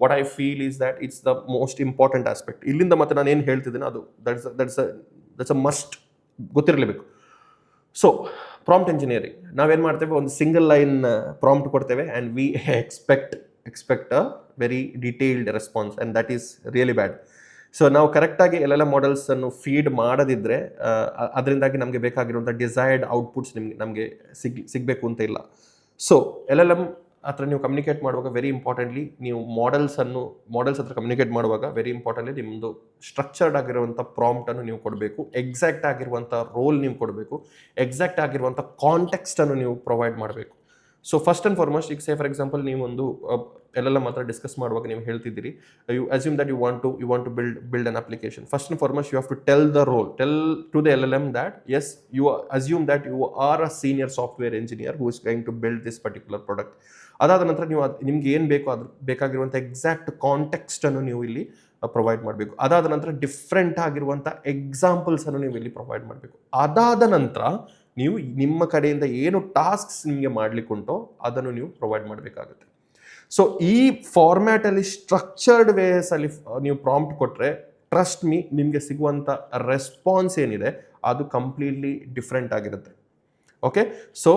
what I feel is that it's the most important aspect. ಇಲ್ಲಿಂದ ಮತ್ತೆ ನಾನು ಏನು ಹೇಳ್ತಿದ್ದೀನಿ ಅದು ದಟ್ಸ್ ಅ ಮಸ್ಟ್ ಗೊತ್ತಿರಲೇಬೇಕು. ಸೊ ಪ್ರಾಂಪ್ಟ್ ಇಂಜಿನಿಯರಿಂಗ್ ನಾವೇನು ಮಾಡ್ತೇವೆ, ಒಂದು ಸಿಂಗಲ್ ಲೈನ್ ಪ್ರಾಂಪ್ಟ್ ಕೊಡ್ತೇವೆ and we expect a very detailed response, and that is really bad. So ನಾವು ಕರೆಕ್ಟಾಗಿ LLM ಮಾಡಲ್ಸನ್ನು ಫೀಡ್ ಮಾಡದಿದ್ದರೆ ಅದರಿಂದಾಗಿ ನಮಗೆ ಬೇಕಾಗಿರುವಂಥ ಡಿಸೈರ್ಡ್ ಔಟ್ಪುಟ್ಸ್ ನಮಗೆ ಸಿಗಬೇಕು ಅಂತ ಇಲ್ಲ. ಸೊ LLM ಹತ್ರ ನೀವು ಕಮ್ಯುನಿಕೇಟ್ ಮಾಡುವಾಗ ವೆರಿ ಇಂಪಾರ್ಟೆಂಟ್ಲಿ ನೀವು ಮಾಡಲ್ಸ್ ಹತ್ರ ಕಮ್ಯುನಿಕೇಟ್ ಮಾಡುವಾಗ ವೆರಿ ಇಂಪಾರ್ಟೆಂಟ್ಲಿ ನಿಮ್ಮದು ಸ್ಟ್ರಕ್ಚರ್ಡ್ ಆಗಿರುವಂಥ ಪ್ರಾಂಪ್ಟನ್ನು ನೀವು ಕೊಡಬೇಕು, ಎಕ್ಸಾಕ್ಟ್ ಆಗಿರುವಂಥ ರೋಲ್ ನೀವು ಕೊಡಬೇಕು, ಎಕ್ಸಾಕ್ಟ್ ಆಗಿರುವಂಥ ಕಾಂಟೆಕ್ಸ್ಟನ್ನು ನೀವು ಪ್ರೊವೈಡ್ ಮಾಡಬೇಕು. ಸೊ ಫಸ್ಟ್ ಆ್ಯಂಡ್ ಫಾರ್ಮೋಸ್ಟ್, ಈಗ ಸೇ ಫಾರ್ ಎಕ್ಸಾಂಪಲ್ ನೀವು ಒಂದು LLM ಹತ್ರ ಡಿಸ್ಕಸ್ ಮಾಡುವಾಗ ನೀವು ಹೇಳ್ತಿದ್ದೀರಿ, you assume that you want to build an application. First and foremost you have to tell to the LLM that as you assume that you are a senior software engineer who is going to build this particular product. ಅದಾದ ನಂತರ ನೀವು ನಿಮ್ಗೆ ಏನು ಬೇಕು ಅದ್ರ ಬೇಕಾಗಿರುವಂಥ ಎಕ್ಸಾಕ್ಟ್ ಕಾಂಟೆಕ್ಸ್ಟನ್ನು ನೀವು ಇಲ್ಲಿ ಪ್ರೊವೈಡ್ ಮಾಡಬೇಕು. ಅದಾದ ನಂತರ ಡಿಫ್ರೆಂಟ್ ಆಗಿರುವಂಥ ಎಕ್ಸಾಂಪಲ್ಸನ್ನು ನೀವು ಇಲ್ಲಿ ಪ್ರೊವೈಡ್ ಮಾಡಬೇಕು. ಅದಾದ ನಂತರ ನೀವು ನಿಮ್ಮ ಕಡೆಯಿಂದ ಏನು ಟಾಸ್ಕ್ಸ್ ನಿಮಗೆ ಮಾಡಲಿಕ್ಕುಂಟೋ ಅದನ್ನು ನೀವು ಪ್ರೊವೈಡ್ ಮಾಡಬೇಕಾಗುತ್ತೆ. ಸೊ ಈ ಫಾರ್ಮ್ಯಾಟಲ್ಲಿ ಸ್ಟ್ರಕ್ಚರ್ಡ್ ವೇಸಲ್ಲಿ ನೀವು ಪ್ರಾಂಪ್ಟ್ ಕೊಟ್ಟರೆ ಟ್ರಸ್ಟ್ ಮೀ ನಿಮಗೆ ಸಿಗುವಂಥ ರೆಸ್ಪಾನ್ಸ್ ಏನಿದೆ ಅದು ಕಂಪ್ಲೀಟ್ಲಿ ಡಿಫ್ರೆಂಟ್ ಆಗಿರುತ್ತೆ. ಓಕೆ, ಸೊ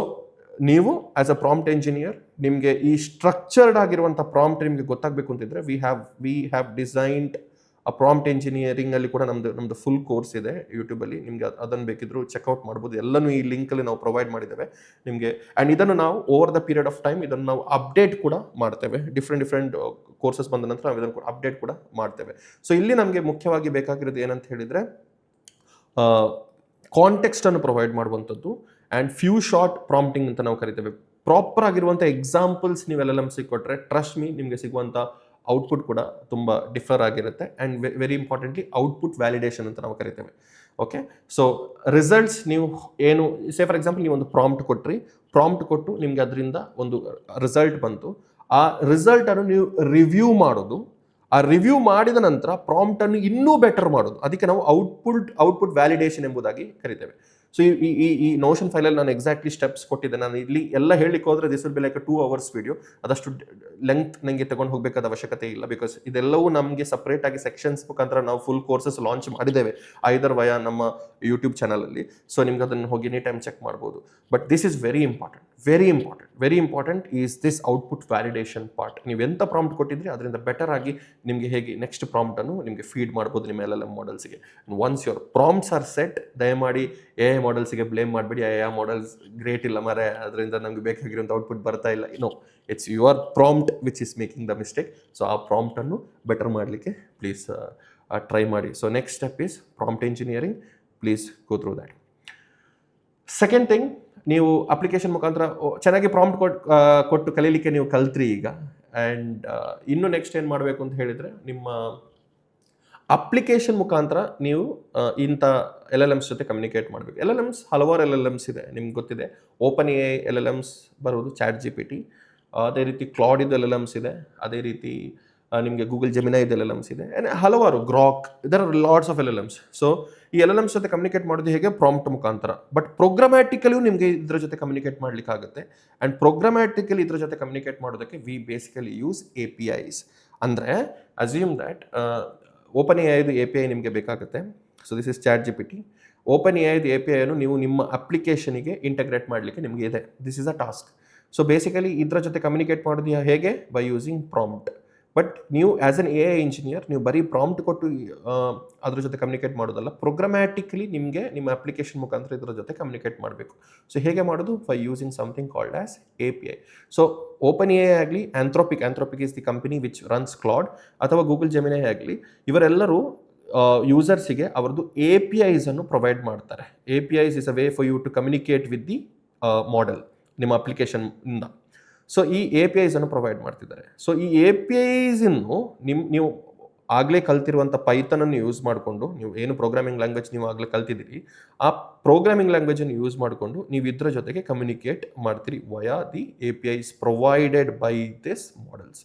ನೀವು ಆ್ಯಸ್ ಅ ಪ್ರಾಂಪ್ಟ್ ಇಂಜಿನಿಯರ್ ನಿಮಗೆ ಈ ಸ್ಟ್ರಕ್ಚರ್ಡ್ ಆಗಿರುವಂಥ ಪ್ರಾಂಪ್ಟ್ ನಿಮಗೆ ಗೊತ್ತಾಗಬೇಕು ಅಂತಿದ್ರೆ ವಿ ಹ್ಯಾವ್ ಡಿಸೈನ್ಡ್ ಆ ಪ್ರಾಂಪ್ಟ್ ಇಂಜಿನಿಯರಿಂಗಲ್ಲಿ ಕೂಡ ನಮ್ಮದು ಫುಲ್ ಕೋರ್ಸ್ ಇದೆ ಯೂಟ್ಯೂಬಲ್ಲಿ. ನಿಮಗೆ ಅದನ್ನು ಬೇಕಿದ್ರು ಚೆಕ್ಔಟ್ ಮಾಡ್ಬೋದು. ಎಲ್ಲನೂ ಈ ಲಿಂಕಲ್ಲಿ ನಾವು ಪ್ರೊವೈಡ್ ಮಾಡಿದ್ದೇವೆ ನಿಮಗೆ. ಆ್ಯಂಡ್ ಇದನ್ನು ನಾವು over the period of time ಇದನ್ನು ನಾವು ಅಪ್ಡೇಟ್ ಕೂಡ ಮಾಡ್ತೇವೆ. ಡಿಫ್ರೆಂಟ್ ಕೋರ್ಸಸ್ ಬಂದ ನಂತರ ನಾವು ಇದನ್ನು ಕೂಡ ಅಪ್ಡೇಟ್ ಕೂಡ ಮಾಡ್ತೇವೆ. ಸೊ ಇಲ್ಲಿ ನಮಗೆ ಮುಖ್ಯವಾಗಿ ಬೇಕಾಗಿರೋದು ಏನಂತ ಹೇಳಿದರೆ ಕಾಂಟೆಕ್ಸ್ಟನ್ನು ಪ್ರೊವೈಡ್ ಮಾಡುವಂಥದ್ದು ಆ್ಯಂಡ್ ಫ್ಯೂ ಶಾರ್ಟ್ ಪ್ರಾಂಪ್ಟಿಂಗ್ ಅಂತ ನಾವು ಕರಿತೇವೆ. ಪ್ರಾಪರ್ ಆಗಿರುವಂಥ ಎಕ್ಸಾಂಪಲ್ಸ್ ನೀವು LLMs ಕೊಟ್ಟರೆ ಟ್ರಸ್ಟ್ ಮೀ ನಿಮಗೆ ಸಿಗುವಂಥ ಔಟ್ಪುಟ್ ಕೂಡ ತುಂಬ ಡಿಫರ್ ಆಗಿರುತ್ತೆ. And very importantly output validation ಅಂತ ನಾವು ಕರಿತೇವೆ. ಓಕೆ, ಸೊ ರಿಸಲ್ಟ್ಸ್ ನೀವು ಏನು ಸೇ ಫಾರ್ ಎಕ್ಸಾಂಪಲ್ ನೀವು ಒಂದು ಪ್ರಾಂಪ್ಟ್ ಕೊಟ್ಟು ನಿಮಗೆ ಅದರಿಂದ ಒಂದು ರಿಸಲ್ಟ್ ಬಂತು. ಆ ರಿಸಲ್ಟನ್ನು ನೀವು ರಿವ್ಯೂ ಮಾಡೋದು, ಆ ರಿವ್ಯೂ ಮಾಡಿದ ನಂತರ ಪ್ರಾಂಪ್ಟನ್ನು ಇನ್ನೂ ಬೆಟರ್ ಮಾಡೋದು, ಅದಕ್ಕೆ ನಾವು ಔಟ್ಪುಟ್ ವ್ಯಾಲಿಡೇಷನ್ ಎಂಬುದಾಗಿ ಕರಿತೇವೆ. ಸೊ ಈ ನೋಷನ್ ಫೈಲಲ್ಲಿ ನಾನು ಎಕ್ಸಾಕ್ಟ್ಲಿ ಸ್ಟೆಪ್ಸ್ ಕೊಟ್ಟಿದ್ದೆ. ನಾನು ಇಲ್ಲಿ ಎಲ್ಲ ಹೇಳಲಿಕ್ಕೆ ಹೋದರೆ this will be like 2 hours video. ಅದಷ್ಟು ಲೆಂತ್ ನನಗೆ ತಗೊಂಡು ಹೋಗಬೇಕಾದ ಅವಶ್ಯಕತೆ ಇಲ್ಲ. ಬಿಕಾಸ್ ಇದೆಲ್ಲವೂ ನಮಗೆ ಸಪ್ರೇಟ್ ಆಗಿ ಸೆಕ್ಷನ್ಸ್ ಮುಖಾಂತರ ನಾವು ಫುಲ್ ಕೋರ್ಸಸ್ ಲಾಂಚ್ ಮಾಡಿದ್ದೇವೆ ಐದರ್ ವಯ ನಮ್ಮ ಯೂಟ್ಯೂಬ್ ಚಾನಲಲ್ಲಿ. ಸೊ ನಿಮ್ಗೆ ಅದನ್ನು ಹೋಗಿ ಎನಿ ಟೈಮ್ ಚೆಕ್ ಮಾಡ್ಬೋದು. But this is very important is this output validation part. ನೀವು ಎಂಥ ಪ್ರಾಂಪ್ಟ್ ಕೊಟ್ಟಿದ್ರಿ ಅದರಿಂದ ಬೆಟರ್ ಆಗಿ ನಿಮಗೆ ಹೇಗೆ ನೆಕ್ಸ್ಟ್ ಪ್ರಾಂಪ್ಟನ್ನು ನಿಮಗೆ ಫೀಡ್ ಮಾಡ್ಬೋದು ನಿಮ್ಮ LLM ಮಾಡಲ್ಸ್ಗೆ. Once your prompts are set, ದಯಮಾಡಿ AI ಮಾಡೆಲ್ಸ್ಗೆ ಬ್ಲೇಮ್ ಮಾಡಿಬಿಡಿ, ಮಾಡೆಲ್ಸ್ ಗ್ರೇಟ್ ಇಲ್ಲ ಮರೆ, ಅದರಿಂದ ನಮ್ಗೆ ಬೇಕಾಗಿರೋಂಥ ಔಟ್ಪುಟ್ ಬರ್ತಾ ಇಲ್ಲ. No, it's your prompt which is making the mistake. So ಆ ಪ್ರಾಂಪ್ಟನ್ನು ಬೆಟರ್ ಮಾಡಲಿಕ್ಕೆ ಪ್ಲೀಸ್ ಟ್ರೈ ಮಾಡಿ. So next step is prompt engineering. Please go through that. Second thing, ನೀವು ಅಪ್ಲಿಕೇಶನ್ ಮುಖಾಂತರ ಚೆನ್ನಾಗಿ ಪ್ರಾಂಪ್ಟ್ ಕೊಟ್ಟು ಕಲೀಲಿಕ್ಕೆ ನೀವು ಕಲ್ತ್ರಿ ಈಗ. ಆ್ಯಂಡ್ ಇನ್ನು ನೆಕ್ಸ್ಟ್ ಏನು ಮಾಡಬೇಕು ಅಂತ ಹೇಳಿದರೆ, ನಿಮ್ಮ ಅಪ್ಲಿಕೇಶನ್ ಮುಖಾಂತರ ನೀವು ಇಂಥ LLMs ಜೊತೆ ಕಮ್ಯುನಿಕೇಟ್ ಮಾಡಬೇಕು. LLMs ಹಲವಾರು LLMs ಇದೆ, ನಿಮ್ಗೆ ಗೊತ್ತಿದೆ. ಓಪನ್ AI LLMs ಬರೋದು, ChatGPT, ಅದೇ ರೀತಿ ಕ್ಲಾಡ್ ಇದು LLMs ಇದೆ, ಅದೇ ರೀತಿ ನಿಮಗೆ ಗೂಗಲ್ ಜೆಮಿನೈ ಇದು LLMs ಇದೆ, ಹಲವಾರು ಗ್ರಾಕ್, ಇದರ್ R lots of LLMs. So ಈ LLMs ಜೊತೆ ಕಮ್ಯುನಿಕೇಟ್ ಮಾಡೋದು ಹೇಗೆ? ಪ್ರಾಂಪ್ಟ್ ಮುಖಾಂತರ. ಬಟ್ ಪ್ರೋಗ್ರಾಮ್ಯಾಟಿಕಲಿಯೂ ನಿಮಗೆ ಇದ್ರ ಜೊತೆ ಕಮ್ಯುನಿಕೇಟ್ ಮಾಡ್ಲಿಕ್ಕೆ ಆಗುತ್ತೆ. ಆ್ಯಂಡ್ ಪ್ರೋಗ್ರಾಮ್ಯಾಟಿಕಲಿ ಇದ್ರ ಜೊತೆ ಕಮ್ಯುನಿಕೇಟ್ ಮಾಡೋದಕ್ಕೆ ವಿ ಬೇಸಿಕಲಿ ಯೂಸ್ APIs. ಅಂದರೆ assume that open AI API ನಿಮಗೆ ಬೇಕಾಗುತ್ತೆ. So this is ChatGPT. Open AI API ನೀವು ನಿಮ್ಮ ಅಪ್ಲಿಕೇಶನಿಗೆ ಇಂಟಗ್ರೇಟ್ ಮಾಡಲಿಕ್ಕೆ ನಿಮಗೆ ಇದೆ. This is a task. So basically ಇದರ ಜೊತೆ ಕಮ್ಯುನಿಕೇಟ್ ಮಾಡೋದು ಹೇಗೆ? By using prompt. ಬಟ್ ನೀವು ಆ್ಯಸ್ ಅನ್ AI ಇಂಜಿನಿಯರ್ ನೀವು ಬರೀ ಪ್ರಾಂಪ್ಟ್ ಕೊಟ್ಟು ಅದ್ರ ಜೊತೆ ಕಮ್ಯುನಿಕೇಟ್ ಮಾಡೋದಲ್ಲ, ಪ್ರೋಗ್ರಾಮ್ಯಾಟಿಕಲಿ ನಿಮಗೆ ನಿಮ್ಮ ಅಪ್ಲಿಕೇಶನ್ ಮುಖಾಂತರ ಇದರ ಜೊತೆ ಕಮ್ಯುನಿಕೇಟ್ ಮಾಡಬೇಕು. ಸೊ ಹೇಗೆ ಮಾಡೋದು? By using something called as API. So open AI ಆಗಲಿ, Anthropic is the company which runs Claude, ಅಥವಾ ಗೂಗಲ್ ಜೆಮಿನೈ ಆಗಲಿ, ಇವರೆಲ್ಲರೂ ಯೂಸರ್ಸಿಗೆ ಅವರದ್ದು APIs ಅನ್ನು ಪ್ರೊವೈಡ್ ಮಾಡ್ತಾರೆ. APIs is a way for you to communicate with the model ನಿಮ್ಮ ಅಪ್ಲಿಕೇಶನ್ ಇಂದ. ಸೊ ಈ APIs ಅನ್ನು ಪ್ರೊವೈಡ್ ಮಾಡ್ತಿದ್ದಾರೆ. ಸೊ ಈ APIs ಇನ್ನು ನೀವು ಆಗಲೇ ಕಲ್ತಿರುವಂಥ ಪೈಥನನ್ನು ಯೂಸ್ ಮಾಡಿಕೊಂಡು, ನೀವು ಏನು ಪ್ರೋಗ್ರಾಮಿಂಗ್ ಲ್ಯಾಂಗ್ವೇಜ್ ನೀವು ಆಗಲೇ ಕಲ್ತಿದ್ದೀರಿ, ಆ ಪ್ರೋಗ್ರಾಮಿಂಗ್ ಲ್ಯಾಂಗ್ವೇಜನ್ನು ಯೂಸ್ ಮಾಡಿಕೊಂಡು ನೀವು ಇದರ ಜೊತೆಗೆ ಕಮ್ಯುನಿಕೇಟ್ ಮಾಡ್ತೀರಿ via the APIs provided by this models.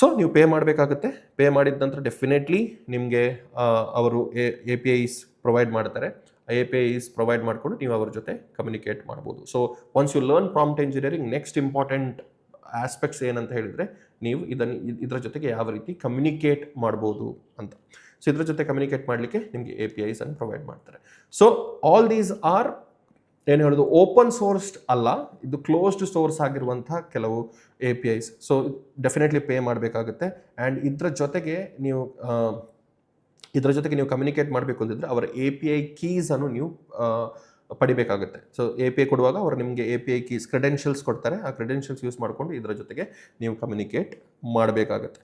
So ನೀವು ಪೇ ಮಾಡಬೇಕಾಗುತ್ತೆ. ಪೇ ಮಾಡಿದ ನಂತರ ಡೆಫಿನೆಟ್ಲಿ ನಿಮಗೆ ಅವರು APIs ಪ್ರೊವೈಡ್ ಮಾಡ್ತಾರೆ. APIs ಪ್ರೊವೈಡ್ ಮಾಡಿಕೊಂಡು ನೀವು ಅವ್ರ ಜೊತೆ ಕಮ್ಯುನಿಕೇಟ್ ಮಾಡ್ಬೋದು. So once you learn prompt engineering, next important aspects ಏನಂತ ಹೇಳಿದರೆ, ನೀವು ಇದರ ಜೊತೆಗೆ ಯಾವ ರೀತಿ ಕಮ್ಯುನಿಕೇಟ್ ಮಾಡ್ಬೋದು ಅಂತ. ಸೊ ಇದ್ರ ಜೊತೆ ಕಮ್ಯುನಿಕೇಟ್ ಮಾಡಲಿಕ್ಕೆ ನಿಮಗೆ APIs ಅನ್ನು ಪ್ರೊವೈಡ್ ಮಾಡ್ತಾರೆ. ಸೊ ಆಲ್ ದೀಸ್ ಆರ್ ಏನು ಹೇಳೋದು, ಓಪನ್ ಸೋರ್ಸ್ಡ್ ಅಲ್ಲ, ಇದು ಕ್ಲೋಸ್ಡ್ ಸೋರ್ಸ್ ಆಗಿರುವಂಥ ಕೆಲವು APIs. ಸೊ ಡೆಫಿನೆಟ್ಲಿ ಪೇ ಮಾಡಬೇಕಾಗುತ್ತೆ. ಆ್ಯಂಡ್ ಇದರ ಜೊತೆಗೆ ನೀವು ಕಮ್ಯುನಿಕೇಟ್ ಮಾಡಬೇಕು ಅಂತಿದ್ರೆ ಅವರ API ಕೀಸನ್ನು ನೀವು ಪಡಿಬೇಕಾಗುತ್ತೆ. ಸೊ API ಕೊಡುವಾಗ ಅವರು ನಿಮಗೆ API ಕೀಸ್ ಕ್ರೆಡೆನ್ಷಿಯಲ್ಸ್ ಕೊಡ್ತಾರೆ. ಆ ಕ್ರೆಡೆನ್ಷಿಯಲ್ಸ್ ಯೂಸ್ ಮಾಡಿಕೊಂಡು ಇದರ ಜೊತೆಗೆ ನೀವು ಕಮ್ಯುನಿಕೇಟ್ ಮಾಡಬೇಕಾಗುತ್ತೆ.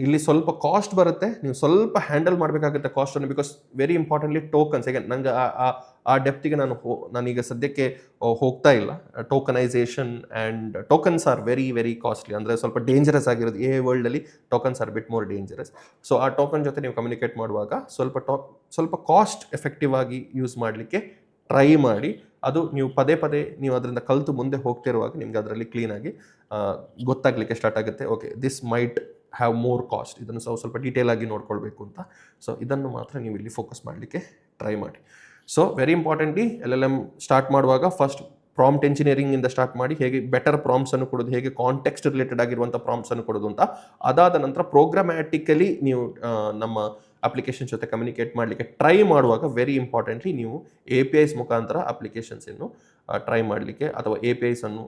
ಇಲ್ಲಿ ಸ್ವಲ್ಪ ಕಾಸ್ಟ್ ಬರುತ್ತೆ, ನೀವು ಸ್ವಲ್ಪ ಹ್ಯಾಂಡಲ್ ಮಾಡಬೇಕಾಗುತ್ತೆ ಕಾಸ್ಟನ್ನು. ಬಿಕಾಸ್ ವೆರಿ ಇಂಪಾರ್ಟೆಂಟ್ಲಿ ಟೋಕನ್ಸ್, ಈಗ ನಂಗೆ ಆ ಡೆಪ್ತಿಗೆ ನಾನೀಗ ಸದ್ಯಕ್ಕೆ ಹೋಗ್ತಾ ಇಲ್ಲ. Tokenization and tokens are very very costly, ಅಂದರೆ ಸ್ವಲ್ಪ ಡೇಂಜರಸ್ ಆಗಿರೋದು. AI ವರ್ಲ್ಡಲ್ಲಿ tokens are bit more dangerous. So ಆ ಟೋಕನ್ ಜೊತೆ ನೀವು ಕಮ್ಯುನಿಕೇಟ್ ಮಾಡುವಾಗ ಸ್ವಲ್ಪ ಕಾಸ್ಟ್ ಎಫೆಕ್ಟಿವ್ ಆಗಿ ಯೂಸ್ ಮಾಡಲಿಕ್ಕೆ ಟ್ರೈ ಮಾಡಿ. ಅದು ನೀವು ಪದೇ ನೀವು ಅದರಿಂದ ಕಲಿತು ಮುಂದೆ ಹೋಗ್ತಿರುವಾಗ ನಿಮ್ಗೆ ಅದರಲ್ಲಿ ಕ್ಲೀನಾಗಿ ಗೊತ್ತಾಗಲಿಕ್ಕೆ ಸ್ಟಾರ್ಟ್ ಆಗುತ್ತೆ. Okay, this might have more cost, ಇದನ್ನು ಸ್ವಲ್ಪ ಡೀಟೇಲ್ ಆಗಿ ನೋಡ್ಕೊಳ್ಬೇಕು ಅಂತ. ಸೊ ಇದನ್ನು ಮಾತ್ರ ನೀವು ಇಲ್ಲಿ ಫೋಕಸ್ ಮಾಡಲಿಕ್ಕೆ ಟ್ರೈ ಮಾಡಿ. So very importantly LLM start ಮಾಡುವಾಗ ಫಸ್ಟ್ ಪ್ರಾಂಪ್ಟ್ ಇಂಜಿನಿಯರಿಂಗಿಂದ ಸ್ಟಾರ್ಟ್ ಮಾಡಿ, ಹೇಗೆ ಬೆಟರ್ ಪ್ರಾಂಪ್ಟ್ಸನ್ನು ಕೊಡೋದು, ಹೇಗೆ ಕಾಂಟೆಕ್ಸ್ಟ್ ರಿಲೇಟೆಡ್ ಆಗಿರುವಂಥ ಪ್ರಾಂಪ್ಟ್ಸನ್ನು ಕೊಡೋದು ಅಂತ. ಅದಾದ ನಂತರ ಪ್ರೋಗ್ರಾಮ್ಯಾಟಿಕಲಿ ನೀವು ನಮ್ಮ ಅಪ್ಲಿಕೇಶನ್ ಜೊತೆ ಕಮ್ಯುನಿಕೇಟ್ ಮಾಡಲಿಕ್ಕೆ ಟ್ರೈ ಮಾಡುವಾಗ ವೆರಿ ಇಂಪಾರ್ಟೆಂಟ್ಲಿ ನೀವು APIs ಮುಖಾಂತರ ಅಪ್ಲಿಕೇಶನ್ಸನ್ನು ಟ್ರೈ ಮಾಡಲಿಕ್ಕೆ, ಅಥವಾ APIs ಅನ್ನು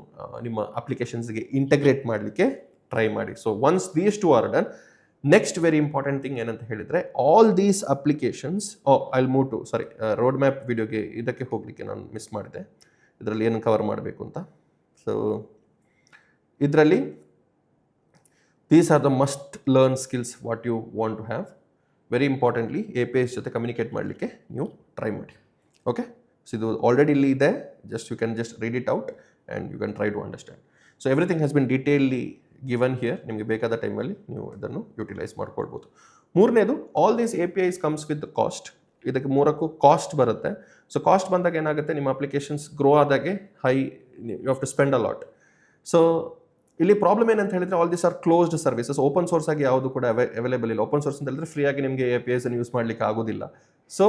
ನಿಮ್ಮ ಅಪ್ಲಿಕೇಶನ್ಸ್ಗೆ ಇಂಟಗ್ರೇಟ್ ಮಾಡಲಿಕ್ಕೆ ಟ್ರೈ ಮಾಡಿ. So once these two are done, next very important thing ಏನಂತ ಹೇಳಿದರೆ, all these applications I'll move to road map ವಿಡಿಯೋಗೆ ಇದಕ್ಕೆ ಹೋಗಲಿಕ್ಕೆ ನಾನು ಮಿಸ್ ಮಾಡಿದೆ, ಇದರಲ್ಲಿ ಏನು ಕವರ್ ಮಾಡಬೇಕು ಅಂತ. ಸೊ ಇದರಲ್ಲಿ these are the must learn skills what you want to have. Very importantly APIs ಜೊತೆ ಕಮ್ಯುನಿಕೇಟ್ ಮಾಡಲಿಕ್ಕೆ ನೀವು ಟ್ರೈ ಮಾಡಿ. ಓಕೆ, ಸೊ ಇದು ಆಲ್ರೆಡಿ ಇಲ್ಲಿ ಇದೆ, you can just read it out and you can try to understand. So everything has been ಡೀಟೇಲ್ಲಿ ಗಿವನ್ ಹಿಯರ್. ನಿಮಗೆ ಬೇಕಾದ ಟೈಮಲ್ಲಿ ನೀವು ಇದನ್ನು ಯುಟಿಲೈಸ್ ಮಾಡ್ಕೊಳ್ಬೋದು. ಮೂರನೇದು, all these APIs comes with cost. ಇದಕ್ಕೆ ಮೂರಕ್ಕೂ ಕಾಸ್ಟ್ ಬರುತ್ತೆ. ಸೊ ಕಾಸ್ಟ್ ಬಂದಾಗ ಏನಾಗುತ್ತೆ, ನಿಮ್ಮ ಅಪ್ಲಿಕೇಶನ್ಸ್ ಗ್ರೋ ಆದಾಗೆ you have to spend a lot. So ಇಲ್ಲಿ ಪ್ರಾಬ್ಲಮ್ ಏನಂತ ಹೇಳಿದ್ರೆ, all this are closed services. Open source ಆಗಿ ಯಾವುದು ಕೂಡ ಅವೈಲೇಬಲ್ ಇಲ್ಲ. ಓಪನ್ ಸೋರ್ಸ್ ಅಂತ ಹೇಳಿದ್ರೆ ಫ್ರೀ ಆಗಿ ನಿಮಗೆ APIs ಅನ್ನು ಯೂಸ್ ಮಾಡಲಿಕ್ಕೆ ಆಗೋದಿಲ್ಲ. ಸೊ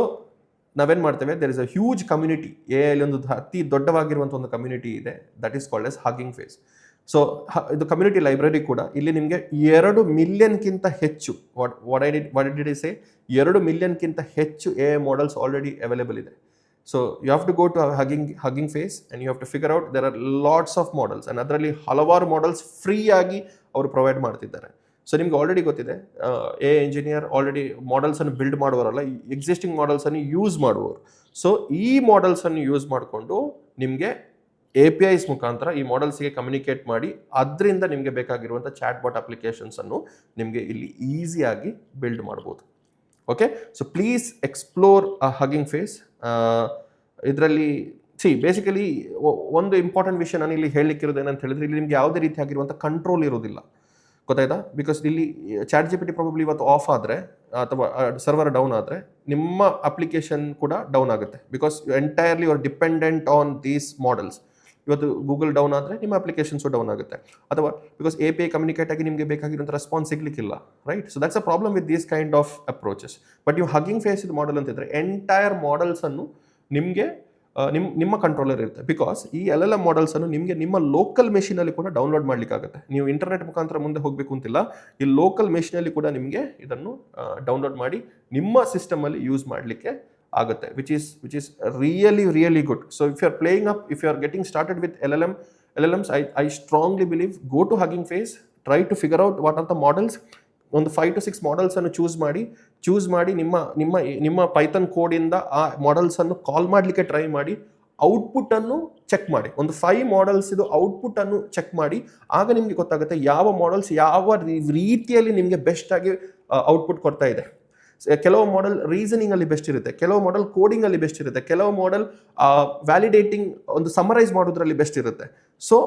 ನಾವೇನು ಮಾಡ್ತೇವೆ, there is a huge community. AI ಒಂದು ಅತಿ ದೊಡ್ಡವಾಗಿರುವಂಥ ಒಂದು ಕಮ್ಯುನಿಟಿ ಇದೆ, that is called as Hugging Face. So ಇದು ಕಮ್ಯುನಿಟಿ ಲೈಬ್ರರಿ ಕೂಡ. ಇಲ್ಲಿ ನಿಮಗೆ 2 ಮಿಲಿಯನ್ಗಿಂತ ಹೆಚ್ಚು, ವಾಟ್ ಡಿಡ್ ಐ ಸೇ, 2 ಮಿಲಿಯನ್ಗಿಂತ ಹೆಚ್ಚು AI ಮಾಡೆಲ್ಸ್ ಆಲ್ರೆಡಿ ಅವೈಲೇಬಲ್ ಇದೆ. So you have to go to Hugging Face and you have to figure out there are lots of models. And ಅದರಲ್ಲಿ ಹಲವಾರು ಮಾಡೆಲ್ಸ್ ಫ್ರೀ ಆಗಿ ಅವರು ಪ್ರೊವೈಡ್ ಮಾಡ್ತಿದ್ದಾರೆ. ಸೊ ನಿಮ್ಗೆ ಆಲ್ರೆಡಿ ಗೊತ್ತಿದೆ, ಎ ಇಂಜಿನಿಯರ್ ಆಲ್ರೆಡಿ ಮಾಡೆಲ್ಸನ್ನು ಬಿಲ್ಡ್ ಮಾಡುವವರಲ್ಲ, ಎಕ್ಸಿಸ್ಟಿಂಗ್ ಮಾಡೆಲ್ಸನ್ನು ಯೂಸ್ ಮಾಡುವವರು. ಸೊ ಈ ಮಾಡೆಲ್ಸನ್ನು ಯೂಸ್ ಮಾಡಿಕೊಂಡು ನಿಮಗೆ APIs ಮುಖಾಂತರ ಈ ಮಾಡೆಲ್ಸ್ಗೆ ಕಮ್ಯುನಿಕೇಟ್ ಮಾಡಿ ಅದರಿಂದ ನಿಮಗೆ ಬೇಕಾಗಿರುವಂಥ ಚಾಟ್ ಬಾಟ್ ಅಪ್ಲಿಕೇಶನ್ಸನ್ನು ನಿಮಗೆ ಇಲ್ಲಿ ಈಸಿಯಾಗಿ ಬಿಲ್ಡ್ ಮಾಡ್ಬೋದು. Okay, so please explore a Hugging Face. ಇದರಲ್ಲಿ ಬೇಸಿಕಲಿ ಒಂದು ಇಂಪಾರ್ಟೆಂಟ್ ವಿಷಯ ನಾನು ಇಲ್ಲಿ ಹೇಳಲಿಕ್ಕಿರೋದು ಏನಂತ ಹೇಳಿದ್ರೆ, ಇಲ್ಲಿ ನಿಮ್ಗೆ ಯಾವುದೇ ರೀತಿಯಾಗಿರುವಂಥ ಕಂಟ್ರೋಲ್ ಇರೋದಿಲ್ಲ, ಗೊತ್ತಾಯ್ತಾ? ಬಿಕಾಸ್ ಇಲ್ಲಿ ChatGPT ಪ್ರಾಬಬ್ಲಿ ಇವತ್ತು ಆಫ್ ಆದರೆ ಅಥವಾ ಸರ್ವರ್ ಡೌನ್ ಆದರೆ ನಿಮ್ಮ ಅಪ್ಲಿಕೇಶನ್ ಕೂಡ ಡೌನ್ ಆಗುತ್ತೆ. Because entirely you are dependent on these models. ಇವತ್ತು ಗೂಗಲ್ ಡೌನ್ ಆದರೆ ನಿಮ್ಮ ಅಪ್ಲಿಕೇಶನ್ಸು ಡೌನ್ ಆಗುತ್ತೆ. ಅಥವಾ ಬಿಕಾಸ್ API ಕಮ್ಯುನಿಕೇಟ್ ಆಗಿ ನಿಮಗೆ ಬೇಕಾಗಿರುವಂಥ ರೆಸ್ಪಾನ್ಸ್ ಸಿಗಲಿಕ್ಕಿಲ್ಲ, right? So that's a problem with these kind of approaches. But ನೀವು ಹಗಿಂಗ್ ಫೇಸ್ ಮಾಡೆಲ್ ಅಂತಿದ್ರೆ ಎಂಟೈರ್ ಮಾಡೆಲ್ಸನ್ನು ನಿಮಗೆ ನಿಮ್ಮ ಕಂಟ್ರೋಲರ್ ಇರುತ್ತೆ. ಬಿಕಾಸ್ ಈ LLM ಮಾಡೆಲ್ಸನ್ನು ನಿಮಗೆ ನಿಮ್ಮ ಲೋಕಲ್ ಮೆಷಿನಲ್ಲಿ ಕೂಡ ಡೌನ್ಲೋಡ್ ಮಾಡಲಿಕ್ಕಾಗುತ್ತೆ. ನೀವು ಇಂಟರ್ನೆಟ್ ಮುಖಾಂತರ ಮುಂದೆ ಹೋಗಬೇಕು ಅಂತಿಲ್ಲ, ಈ ಲೋಕಲ್ ಮೆಷಿನಲ್ಲಿ ಕೂಡ ನಿಮಗೆ ಇದನ್ನು ಡೌನ್ಲೋಡ್ ಮಾಡಿ ನಿಮ್ಮ ಸಿಸ್ಟಮಲ್ಲಿ ಯೂಸ್ ಮಾಡಲಿಕ್ಕೆ ಆಗುತ್ತೆ, which is really good. So if you are playing up, if you are getting started with LLMs, I strongly believe go to Hugging Face, try to figure out what are the models. ಒಂದು 5 to 6 ಮಾಡೆಲ್ಸನ್ನು ಚೂಸ್ ಮಾಡಿ ನಿಮ್ಮ ಪೈಥನ್ ಕೋಡಿಂದ ಆ ಮಾಡೆಲ್ಸನ್ನು ಕಾಲ್ ಮಾಡಲಿಕ್ಕೆ ಟ್ರೈ ಮಾಡಿ, ಔಟ್ಪುಟ್ಟನ್ನು ಚೆಕ್ ಮಾಡಿ. ಒಂದು 5 ಮಾಡೆಲ್ಸ್ ಇದು ಔಟ್ಪುಟ್ಟನ್ನು ಚೆಕ್ ಮಾಡಿ, ಆಗ ನಿಮಗೆ ಗೊತ್ತಾಗುತ್ತೆ ಯಾವ ಮಾಡೆಲ್ಸ್ ಯಾವ ರೀತಿಯಲ್ಲಿ ನಿಮಗೆ ಬೆಸ್ಟಾಗಿ ಔಟ್ಪುಟ್ ಕೊಡ್ತಾ ಇದೆ. ಕೆಲವು ಮಾಡೆಲ್ ರೀಸನಿಂಗಲ್ಲಿ ಬೆಸ್ಟ್ ಇರುತ್ತೆ, ಕೆಲವು ಮಾಡೆಲ್ ಕೋಡಿಂಗಲ್ಲಿ ಬೆಸ್ಟ್ ಇರುತ್ತೆ, ಕೆಲವು ಮಾಡೆಲ್ ವ್ಯಾಲಿಡೇಟಿಂಗ್ ಒಂದು ಸಮರೈಸ್ ಮಾಡೋದ್ರಲ್ಲಿ ಬೆಸ್ಟ್ ಇರುತ್ತೆ. ಸೊ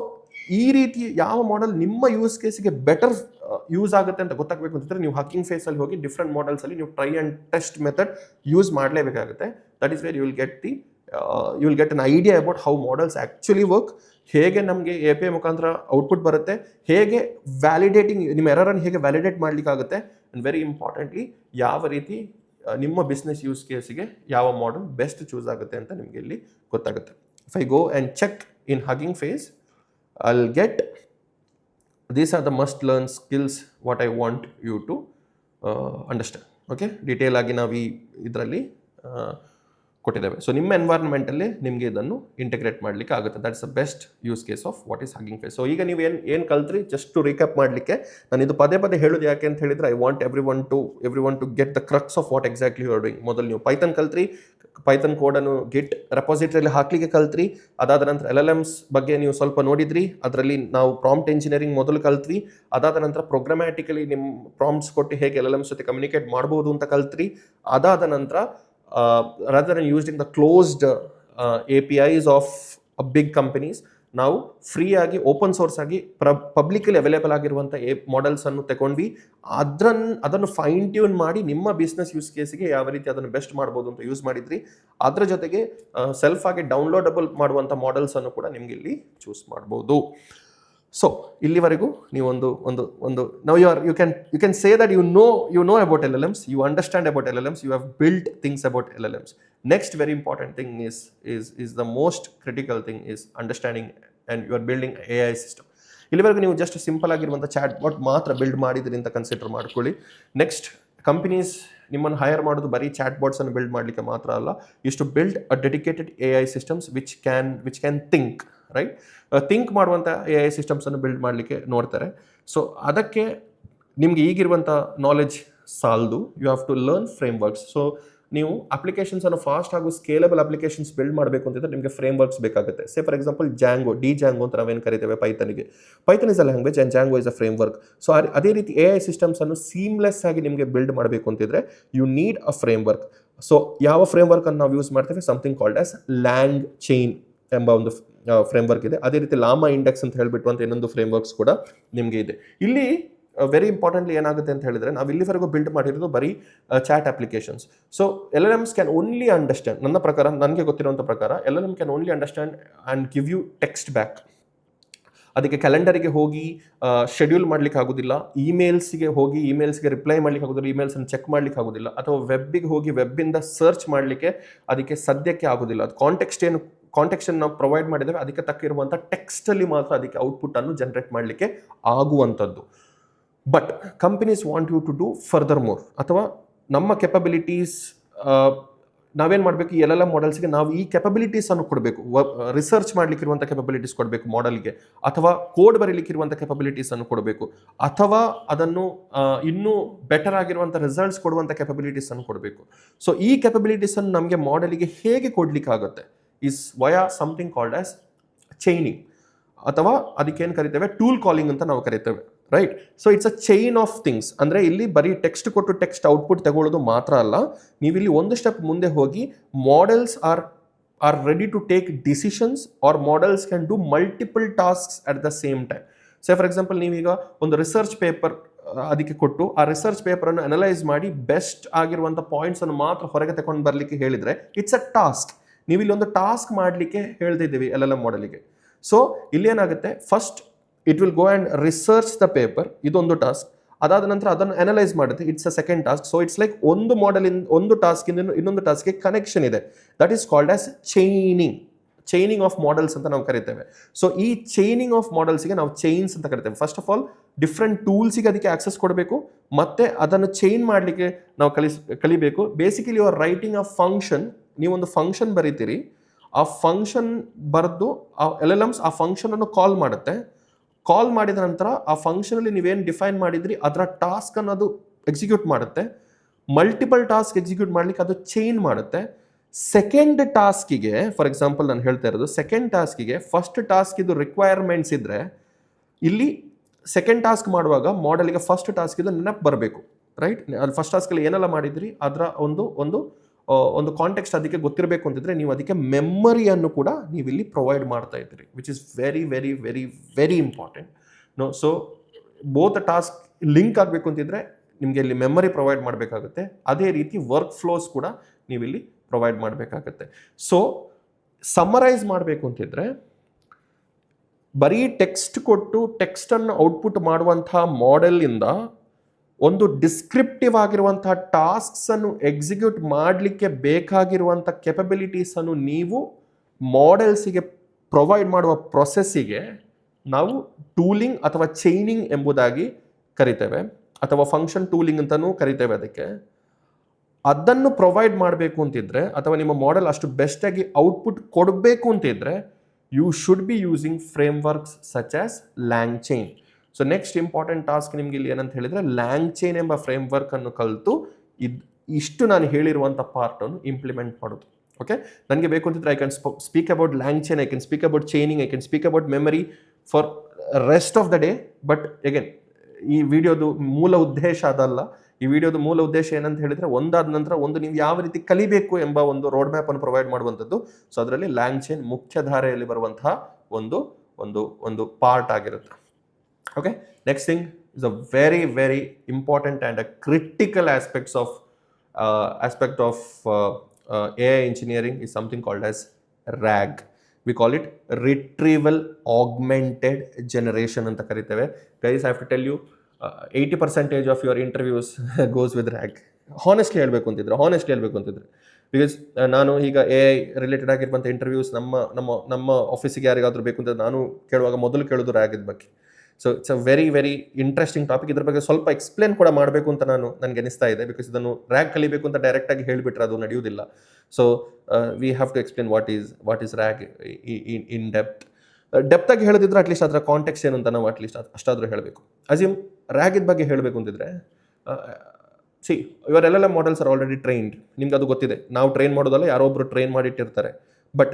ಈ ರೀತಿ ಯಾವ ಮಾಡೆಲ್ ನಿಮ್ಮ ಯೂಸ್ ಕೇಸಿಗೆ ಬೆಟರ್ ಯೂಸ್ ಆಗುತ್ತೆ ಅಂತ ಗೊತ್ತಾಗಬೇಕು ಅಂತಂದರೆ ನೀವು ಹಕ್ಕಿಂಗ್ ಫೇಸಲ್ಲಿ ಹೋಗಿ ಡಿಫ್ರೆಂಟ್ ಮಾಡೆಲ್ಸಲ್ಲಿ ನೀವು try and test method use ಮಾಡಲೇಬೇಕಾಗುತ್ತೆ. That is where you will get an idea about how models actually work, ಹೇಗೆ ನಮಗೆ API ಮುಖಾಂತರ ಔಟ್ಪುಟ್ ಬರುತ್ತೆ, ಹೇಗೆ ವ್ಯಾಲಿಡೇಟಿಂಗ್ ನಿಮ್ಮ ಎರರನ್ನು ಹೇಗೆ ವ್ಯಾಲಿಡೇಟ್ ಮಾಡಲಿಕ್ಕಾಗುತ್ತೆ, ಆ್ಯಂಡ್ ವೆರಿ ಇಂಪಾರ್ಟೆಂಟ್ಲಿ ಯಾವ ರೀತಿ ನಿಮ್ಮ ಬಿಸ್ನೆಸ್ ಯೂಸ್ ಕೇಸಿಗೆ ಯಾವ ಮಾಡೆಲ್ ಬೆಸ್ಟ್ ಚೂಸ್ ಆಗುತ್ತೆ ಅಂತ ನಿಮಗೆ ಇಲ್ಲಿ ಗೊತ್ತಾಗುತ್ತೆ. If I go and check in Hugging Face, I'll get these are the must learn skills what I want you to understand. Okay, detail ಆಗಿ ನಾವು ಇದರಲ್ಲಿ ಕೊಟ್ಟಿದ್ದೇವೆ. ಸೊ ನಿಮ್ಮ ಎನ್ವೈರನ್ಮೆಂಟಲ್ಲಿ ನಿಮಗೆ ಇದನ್ನು ಇಂಟಿಗ್ರೇಟ್ ಮಾಡಲಿಕ್ಕೆ ಆಗುತ್ತೆ. That's the best use case of what is Hugging Face. So ಈಗ ನೀವು ಏನು ಕಲ್ತ್ರಿ, ಜಸ್ಟ್ ಟು ರೀಕ್ಯಾಪ್ ಮಾಡಲಿಕ್ಕೆ ನಾನು ಇದು ಪದೇ ಹೇಳೋದು ಯಾಕೆ ಅಂತ ಹೇಳಿದರೆ, I want everyone to get the crux of what exactly you are doing. ಮೊದಲು ನೀವು ಪೈಥನ್ ಕಲ್ತ್ರಿ, ಪೈಥನ್ ಕೋಡನ್ನು ಗಿಟ್ ರೆಪಾಸಿಟರಿಯಲ್ಲಿ ಹಾಕಲಿಕ್ಕೆ ಕಲ್ತ್ರಿ. ಅದಾದ ನಂತರ LLMs ಬಗ್ಗೆ ನೀವು ಸ್ವಲ್ಪ ನೋಡಿದ್ರಿ, ಅದರಲ್ಲಿ ನಾವು ಪ್ರಾಂಪ್ಟ್ ಇಂಜಿನಿಯರಿಂಗ್ ಮೊದಲು ಕಲ್ತ್ವಿ. ಅದಾದ ನಂತರ ಪ್ರೋಗ್ರಾಮ್ಯಾಟಿಕಲಿ ನಿಮ್ಮ ಪ್ರಾಂಪ್ಟ್ಸ್ ಕೊಟ್ಟು ಹೇಗೆ LLMs ಜೊತೆ ಕಮ್ಯುನಿಕೇಟ್ ಮಾಡ್ಬೋದು ಅಂತ ಕಲ್ತ್ರಿ. ಅದಾದ ನಂತರ rather than using the closed APIs of big companies, ನಾವು ಫ್ರೀ ಆಗಿ ಓಪನ್ ಸೋರ್ಸ್ ಆಗಿ ಪಬ್ಲಿಕಲಿ ಅವೈಲೇಬಲ್ ಆಗಿರುವಂಥ ಮಾಡೆಲ್ಸ್ ಅನ್ನು ತಗೊಂಡ್ವಿ. ಅದನ್ನು ಫೈನ್ ಟ್ಯೂನ್ ಮಾಡಿ ನಿಮ್ಮ ಬಿಸ್ನೆಸ್ ಯೂಸ್ ಕೇಸಿಗೆ ಯಾವ ರೀತಿ ಅದನ್ನು ಬೆಸ್ಟ್ ಮಾಡ್ಬೋದು ಅಂತ ಯೂಸ್ ಮಾಡಿದ್ರಿ. ಅದರ ಜೊತೆಗೆ ಸೆಲ್ಫ್ ಆಗಿ ಡೌನ್ಲೋಡಬಲ್ ಮಾಡುವಂಥ ಮಾಡೆಲ್ಸ್ ಅನ್ನು ಕೂಡ ನಿಮ್ಗೆ ಇಲ್ಲಿ ಚೂಸ್ ಮಾಡ್ಬೋದು. ಸೊ ಇಲ್ಲಿವರೆಗೂ ನೀವು ಒಂದು now you can say that you know about LLMs, you understand about LLMs, you have built things about LLMs. Next very important thing is the most critical thing is understanding, and you are building AI system. ಇಲ್ಲಿವರೆಗೂ ನೀವು ಜಸ್ಟ್ ಸಿಂಪಲ್ ಆಗಿರುವಂಥ ಚಾಟ್ ಬಾಟ್ ಮಾತ್ರ ಬಿಲ್ಡ್ ಮಾಡಿದ್ರಿ ಅಂತ ಕನ್ಸಿಡರ್ ಮಾಡ್ಕೊಳ್ಳಿ. ನೆಕ್ಸ್ಟ್ ಕಂಪನೀಸ್ ನಿಮ್ಮನ್ನು ಹೈರ್ ಮಾಡೋದು ಬರೀ ಚಾಟ್ ಬಾಟ್ಸನ್ನು ಬಿಲ್ಡ್ ಮಾಡಲಿಕ್ಕೆ ಮಾತ್ರ ಅಲ್ಲ, is to build a dedicated AI systems which can think, right? Think ಮಾಡುವಂಥ AI ಸಿಸ್ಟಮ್ಸನ್ನು ಬಿಲ್ಡ್ ಮಾಡಲಿಕ್ಕೆ ನೋಡ್ತಾರೆ. ಸೊ ಅದಕ್ಕೆ ನಿಮಗೆ ಈಗಿರುವಂಥ ನಾಲೆಜ್ ಸಾಲದು, you have to learn frameworks. So ನೀವು ಅಪ್ಲಿಕೇಶನ್ಸನ್ನು ಫಾಸ್ಟ್ ಹಾಗೂ ಸ್ಕೇಲಬಲ್ ಅಪ್ಲಿಕೇಶನ್ಸ್ ಬಿಲ್ಡ್ ಮಾಡಬೇಕು ಅಂತಿದ್ರೆ ನಿಮಗೆ ಫ್ರೇಮ್ವರ್ಕ್ಸ್ ಬೇಕಾಗುತ್ತೆ. ಸೇ ಫಾರ್ ಎಕ್ಸಾಂಪಲ್ Django ಅಂತ ನಾವೇನು ಕರಿತೇವೆ ಪೈಥನಿಗೆ. Python is a language and Django is a framework. So ಅದೇ ರೀತಿ AI ಸಿಸ್ಟಮ್ಸನ್ನು ಸೀಮ್ಲೆಸ್ ಆಗಿ ನಿಮಗೆ ಬಿಲ್ಡ್ ಮಾಡಬೇಕು ಅಂತಿದ್ರೆ you need a framework. So ಯಾವ ಫ್ರೇಮ್ವರ್ಕನ್ನು ನಾವು ಯೂಸ್ ಮಾಡ್ತೇವೆ, ಸಮಥಿಂಗ್ ಕಾಲ್ಡ್ ಆಸ್ LangChain ಎಂಬ ಒಂದು ಫ್ರೇಮ್ವರ್ಕ್ ಇದೆ. ಅದೇ ರೀತಿ ಲಾಮಾ ಇಂಡೆಕ್ಸ್ ಅಂತ ಹೇಳಿಬಿಟ್ಟು ಅಂತ ಇನ್ನೊಂದು ಫ್ರೇಮ್ವರ್ಕ್ಸ್ ಕೂಡ ನಿಮಗೆ ಇದೆ. ಇಲ್ಲಿ ವೆರಿ ಇಂಪಾರ್ಟೆಂಟ್ಲಿ ಏನಾಗುತ್ತೆ ಅಂತ ಹೇಳಿದ್ರೆ, ನಾವು ಇಲ್ಲಿವರೆಗೂ ಬಿಲ್ಡ್ ಮಾಡಿರೋದು ಬರೀ chat applications. So LLMs can only understand, ನನ್ನ ಪ್ರಕಾರ, ನನಗೆ ಗೊತ್ತಿರುವಂಥ ಪ್ರಕಾರ LLM can only understand and give you text back. ಅದಕ್ಕೆ ಕ್ಯಾಲೆಂಡರಿಗೆ ಹೋಗಿ ಶೆಡ್ಯೂಲ್ ಮಾಡ್ಲಿಕ್ಕೆ ಆಗೋದಿಲ್ಲ, ಇಮೇಲ್ಸ್ಗೆ ರಿಪ್ಲೈ ಮಾಡ್ಲಿಕ್ಕೆ ಆಗೋದಿಲ್ಲ, ಇಮೇಲ್ಸನ್ನು ಚೆಕ್ ಮಾಡ್ಲಿಕ್ಕೆ ಆಗೋದಿಲ್ಲ, ಅಥವಾ ವೆಬ್ಬಿಗೆ ಹೋಗಿ ವೆಬ್ಬಿಂದ ಸರ್ಚ್ ಮಾಡಲಿಕ್ಕೆ ಅದಕ್ಕೆ ಸದ್ಯಕ್ಕೆ ಆಗೋದಿಲ್ಲ. ಅದು ಕಾಂಟೆಕ್ಸ್ಟನ್ನು ನಾವು ಪ್ರೊವೈಡ್ ಮಾಡಿದ್ದೇವೆ, ಅದಕ್ಕೆ ತಕ್ಕ ಇರುವಂಥ ಟೆಕ್ಸ್ಟಲ್ಲಿ ಮಾತ್ರ ಅದಕ್ಕೆ ಔಟ್ಪುಟ್ಟನ್ನು ಜನರೇಟ್ ಮಾಡಲಿಕ್ಕೆ ಆಗುವಂಥದ್ದು. But companies want you to do further more, ಅಥವಾ ನಮ್ಮ ಕೆಪಬಿಲಿಟೀಸ್ ನಾವೇನು ಮಾಡಬೇಕು, ಈ LLM ಮಾಡೆಲ್ಸ್ಗೆ ನಾವು ಈ ಕೆಪಬಿಲಿಟೀಸನ್ನು ಕೊಡಬೇಕು. ರಿಸರ್ಚ್ ಮಾಡಲಿಕ್ಕಿರುವಂಥ ಕೆಪಬಿಲಿಟೀಸ್ ಕೊಡಬೇಕು ಮಾಡೆಲ್ಗೆ, ಅಥವಾ ಕೋಡ್ ಬರೀಲಿಕ್ಕಿರುವಂಥ ಕೆಪಬಿಲಿಟೀಸನ್ನು ಕೊಡಬೇಕು, ಅಥವಾ ಅದನ್ನು ಇನ್ನೂ ಬೆಟರ್ ಆಗಿರುವಂಥ ರಿಸಲ್ಟ್ಸ್ ಕೊಡುವಂಥ ಕೆಪಬಿಲಿಟೀಸನ್ನು ಕೊಡಬೇಕು. ಸೊ ಈ ಕೆಪಬಿಲಿಟೀಸನ್ನು ನಮಗೆ ಮಾಡೆಲಿಗೆ ಹೇಗೆ ಕೊಡಲಿಕ್ಕಾಗುತ್ತೆ is via something called as chaining, ಅಥವಾ ಅದಕ್ಕೇನು ಕರಿತೇವೆ, ಟೂಲ್ ಕಾಲಿಂಗ್ ಅಂತ ನಾವು ಕರಿತೇವೆ, right? So it's a chain of things. ಅಂದರೆ ಇಲ್ಲಿ ಬರೀ ಟೆಕ್ಸ್ಟ್ ಕೊಟ್ಟು ಟೆಕ್ಸ್ಟ್ ಔಟ್ಪುಟ್ ತಗೊಳ್ಳೋದು ಮಾತ್ರ ಅಲ್ಲ, ನೀವಿಲ್ಲಿ ಒಂದು ಸ್ಟೆಪ್ ಮುಂದೆ ಹೋಗಿ models are ready to take decisions, or models can do multiple tasks at the same time. Say for example, ನೀವೀಗ ಒಂದು ರಿಸರ್ಚ್ ಪೇಪರ್ ಅದಕ್ಕೆ ಕೊಟ್ಟು ಆ ರಿಸರ್ಚ್ ಪೇಪರನ್ನು ಅನಲೈಸ್ ಮಾಡಿ ಬೆಸ್ಟ್ ಆಗಿರುವಂಥ ಪಾಯಿಂಟ್ಸನ್ನು ಮಾತ್ರ ಹೊರಗೆ ತಗೊಂಡು ಬರಲಿಕ್ಕೆ ಹೇಳಿದರೆ ಇಟ್ಸ್ ಅ ಟಾಸ್ಕ್. ನೀವಿಲ್ಲಿ ಒಂದು ಟಾಸ್ಕ್ ಮಾಡಲಿಕ್ಕೆ ಹೇಳ್ತಿದ್ದೀವಿ LLM ಮಾಡೆಲಿಗೆ. ಸೊ ಇಲ್ಲೇನಾಗುತ್ತೆ, first it will go and research the paper, ಇದೊಂದು ಟಾಸ್ಕ್. ಅದಾದ ನಂತರ ಅದನ್ನು ಅನಲೈಸ್ ಮಾಡುತ್ತೆ, it's a second task. So it's like ಒಂದು ಮಾಡೆಲಿಂದ ಒಂದು ಟಾಸ್ಕಿಂದ ಇನ್ನೊಂದು ಟಾಸ್ಕ್ಗೆ ಕನೆಕ್ಷನ್ ಇದೆ. That is called as chaining of models ಅಂತ ನಾವು ಕರಿತೇವೆ. ಸೊ ಈ ಚೈನಿಂಗ್ ಆಫ್ ಮಾಡೆಲ್ಸ್ಗೆ ನಾವು ಚೈನ್ಸ್ ಅಂತ ಕರಿತೇವೆ. ಫಸ್ಟ್ ಆಫ್ ಆಲ್ ಡಿಫ್ರೆಂಟ್ ಟೂಲ್ಸಿಗೆ ಅದಕ್ಕೆ ಆಕ್ಸೆಸ್ ಕೊಡಬೇಕು, ಮತ್ತೆ ಅದನ್ನು ಚೈನ್ ಮಾಡಲಿಕ್ಕೆ ನಾವು ಕಲಿಬೇಕು. Basically you are writing a function. ನೀವೊಂದು ಫಂಕ್ಷನ್ ಬರೀತೀರಿ, ಆ ಫಂಕ್ಷನ್ ಬರೆದು ಆ LLMs ಆ ಫಂಕ್ಷನನ್ನು ಕಾಲ್ ಮಾಡುತ್ತೆ. ಕಾಲ್ ಮಾಡಿದ ನಂತರ ಆ ಫಂಕ್ಷನಲ್ಲಿ ನೀವೇನು ಡಿಫೈನ್ ಮಾಡಿದ್ರಿ ಅದರ ಟಾಸ್ಕನ್ನು ಅದು ಎಕ್ಸಿಕ್ಯೂಟ್ ಮಾಡುತ್ತೆ. ಮಲ್ಟಿಪಲ್ ಟಾಸ್ಕ್ ಎಕ್ಸಿಕ್ಯೂಟ್ ಮಾಡಲಿಕ್ಕೆ ಅದು ಚೈನ್ ಮಾಡುತ್ತೆ. ಸೆಕೆಂಡ್ ಟಾಸ್ಕಿಗೆ, ಫಾರ್ ಎಕ್ಸಾಂಪಲ್ ನಾನು ಹೇಳ್ತಾ ಇರೋದು, ಸೆಕೆಂಡ್ ಟಾಸ್ಕಿಗೆ ಫಸ್ಟ್ ಟಾಸ್ಕ್ ಇದು ರಿಕ್ವೈರ್ಮೆಂಟ್ಸ್ ಇದ್ದರೆ, ಇಲ್ಲಿ ಸೆಕೆಂಡ್ ಟಾಸ್ಕ್ ಮಾಡುವಾಗ ಮಾಡೆಲ್ಗೆ ಫಸ್ಟ್ ಟಾಸ್ಕ್ ಇದು ನೆನಪು ಬರಬೇಕು, ರೈಟ್? ಅದು ಫಸ್ಟ್ ಟಾಸ್ಕಲ್ಲಿ ಏನೆಲ್ಲ ಮಾಡಿದ್ರಿ ಅದರ ಒಂದು ಕಾಂಟೆಕ್ಸ್ಟ್ ಅದಕ್ಕೆ ಗೊತ್ತಿರಬೇಕು ಅಂತಿದ್ರೆ ನೀವು ಅದಕ್ಕೆ ಮೆಮರಿಯನ್ನು ಕೂಡ ನೀವಿಲ್ಲಿ ಪ್ರೊವೈಡ್ ಮಾಡ್ತಾ ಇದ್ದೀರಿ, which is very very very very important. So both task link ಆಗಬೇಕು ಅಂತಿದ್ರೆ ನಿಮಗೆ ಇಲ್ಲಿ ಮೆಮರಿ ಪ್ರೊವೈಡ್ ಮಾಡಬೇಕಾಗುತ್ತೆ. ಅದೇ ರೀತಿ ವರ್ಕ್ ಫ್ಲೋಸ್ ಕೂಡ ನೀವಿಲ್ಲಿ ಪ್ರೊವೈಡ್ ಮಾಡಬೇಕಾಗುತ್ತೆ. ಸೊ ಸಮ್ಮರೈಸ್ ಮಾಡಬೇಕು ಅಂತಿದ್ರೆ, ಬರೀ ಟೆಕ್ಸ್ಟ್ ಕೊಟ್ಟು ಟೆಕ್ಸ್ಟನ್ನು ಔಟ್ಪುಟ್ ಮಾಡುವಂಥ ಮಾಡೆಲಿಂದ ಒಂದು ಡಿಸ್ಕ್ರಿಪ್ಟಿವ್ ಆಗಿರುವಂತಹ ಟಾಸ್ಕ್ಸನ್ನು ಎಕ್ಸಿಕ್ಯೂಟ್ ಮಾಡಲಿಕ್ಕೆ ಬೇಕಾಗಿರುವಂಥ ಕೆಪಬಿಲಿಟೀಸನ್ನು ನೀವು ಮಾಡೆಲ್ಸಿಗೆ ಪ್ರೊವೈಡ್ ಮಾಡುವ ಪ್ರೊಸೆಸ್ಸಿಗೆ ನಾವು ಟೂಲಿಂಗ್ ಅಥವಾ ಚೈನಿಂಗ್ ಎಂಬುದಾಗಿ ಕರಿತೇವೆ, ಅಥವಾ ಫಂಕ್ಷನ್ ಟೂಲಿಂಗ್ ಅಂತಲೂ ಕರಿತೇವೆ ಅದಕ್ಕೆ. ಅದನ್ನು ಪ್ರೊವೈಡ್ ಮಾಡಬೇಕು ಅಂತಿದ್ರೆ, ಅಥವಾ ನಿಮ್ಮ ಮಾಡೆಲ್ ಅಷ್ಟು ಬೆಸ್ಟಾಗಿ ಔಟ್ಪುಟ್ ಕೊಡಬೇಕು ಅಂತಿದ್ರೆ, you should be using frameworks such as LangChain. So next important task ನಿಮ್ಗೆ ಇಲ್ಲಿ ಏನಂತ ಹೇಳಿದ್ರೆ, LangChain ಎಂಬ ಫ್ರೇಮ್ವರ್ಕ್ ಅನ್ನು ಕಲಿತು ಇಷ್ಟು ನಾನು ಹೇಳಿರುವಂಥ ಪಾರ್ಟನ್ನು ಇಂಪ್ಲಿಮೆಂಟ್ ಮಾಡೋದು. ಓಕೆ, ನನಗೆ ಬೇಕು ಅಂತಿದ್ರೆ I can speak about LangChain, I can speak about chaining, I can speak about memory for rest of the day. But again, ಈ ವಿಡಿಯೋದು ಮೂಲ ಉದ್ದೇಶ ಅದಲ್ಲ. ಈ ವಿಡಿಯೋದ ಮೂಲ ಉದ್ದೇಶ ಏನಂತ ಹೇಳಿದ್ರೆ, ಒಂದಾದ ನಂತರ ಒಂದು ನೀವು ಯಾವ ರೀತಿ ಕಲಿಬೇಕು ಎಂಬ ಒಂದು ರೋಡ್ ಮ್ಯಾಪ್ ಅನ್ನು ಪ್ರೊವೈಡ್ ಮಾಡುವಂಥದ್ದು. ಸೊ ಅದರಲ್ಲಿ LangChain ಮುಖ್ಯಧಾರೆಯಲ್ಲಿ ಬರುವಂತಹ ಒಂದು ಪಾರ್ಟ್ ಆಗಿರುತ್ತೆ. Okay, next thing is a very very important and a critical aspect of AI engineering is something called as RAG. We call it retrieval augmented generation anta kariteve. Guys, I have to tell you, 80% of your interviews goes with RAG. Honestly helbeku antiದ್ರೆ ಬಿಕಾಸ್ ನಾನು ಈಗ AI ರಿಲೇಟೆಡ್ ಆಗಿರುವಂಥ ಇಂಟರ್ವ್ಯೂಸ್ ನಮ್ಮ ಆಫೀಸಿಗೆ ಯಾರಿಗಾದ್ರೂ ಬೇಕು ಅಂತ ನಾನು ಕೇಳುವಾಗ ಮೊದಲು ಕೇಳೋದು RAG ಬಗ್ಗೆ. So it's a very very interesting topic. ಇದ್ರ ಬಗ್ಗೆ ಸ್ವಲ್ಪ ಎಕ್ಸ್ಪ್ಲೇನ್ ಕೂಡ ಮಾಡಬೇಕು ಅಂತ ನನಗೆ ಅನಿಸ್ತಾ ಇದೆ. ಬಿಕಾಸ್ ಇದನ್ನು RAG ಕಲಿಬೇಕು ಅಂತ ಡೈರೆಕ್ಟಾಗಿ ಹೇಳಿಬಿಟ್ರೆ ಅದು ನಡೆಯುವುದಿಲ್ಲ. So we have to explain what is RAG in ಡೆಪ್ತಾಗಿ ಹೇಳೋದಿದ್ರೆ ಅಟ್ಲೀಸ್ಟ್ ಅದರ ಕಾಂಟೆಕ್ಸ್ಟ್ ಏನು ಅಂತ ನಾವು ಅಟ್ಲೀಸ್ಟ್ ಅಷ್ಟಾದರೂ ಹೇಳಬೇಕು. ಅಸ್ಯೂಮ್ RAG ಬಗ್ಗೆ ಹೇಳಬೇಕು ಅಂತಿದ್ರೆ, your LLM models are already trained. ನಿಮ್ಗೆ ಅದು ಗೊತ್ತಿದೆ, ನಾವು ಟ್ರೈನ್ ಮಾಡೋದಲ್ಲ, ಯಾರೋ ಒಬ್ರು ಟ್ರೈನ್ ಮಾಡಿಟ್ಟಿರ್ತಾರೆ. ಬಟ್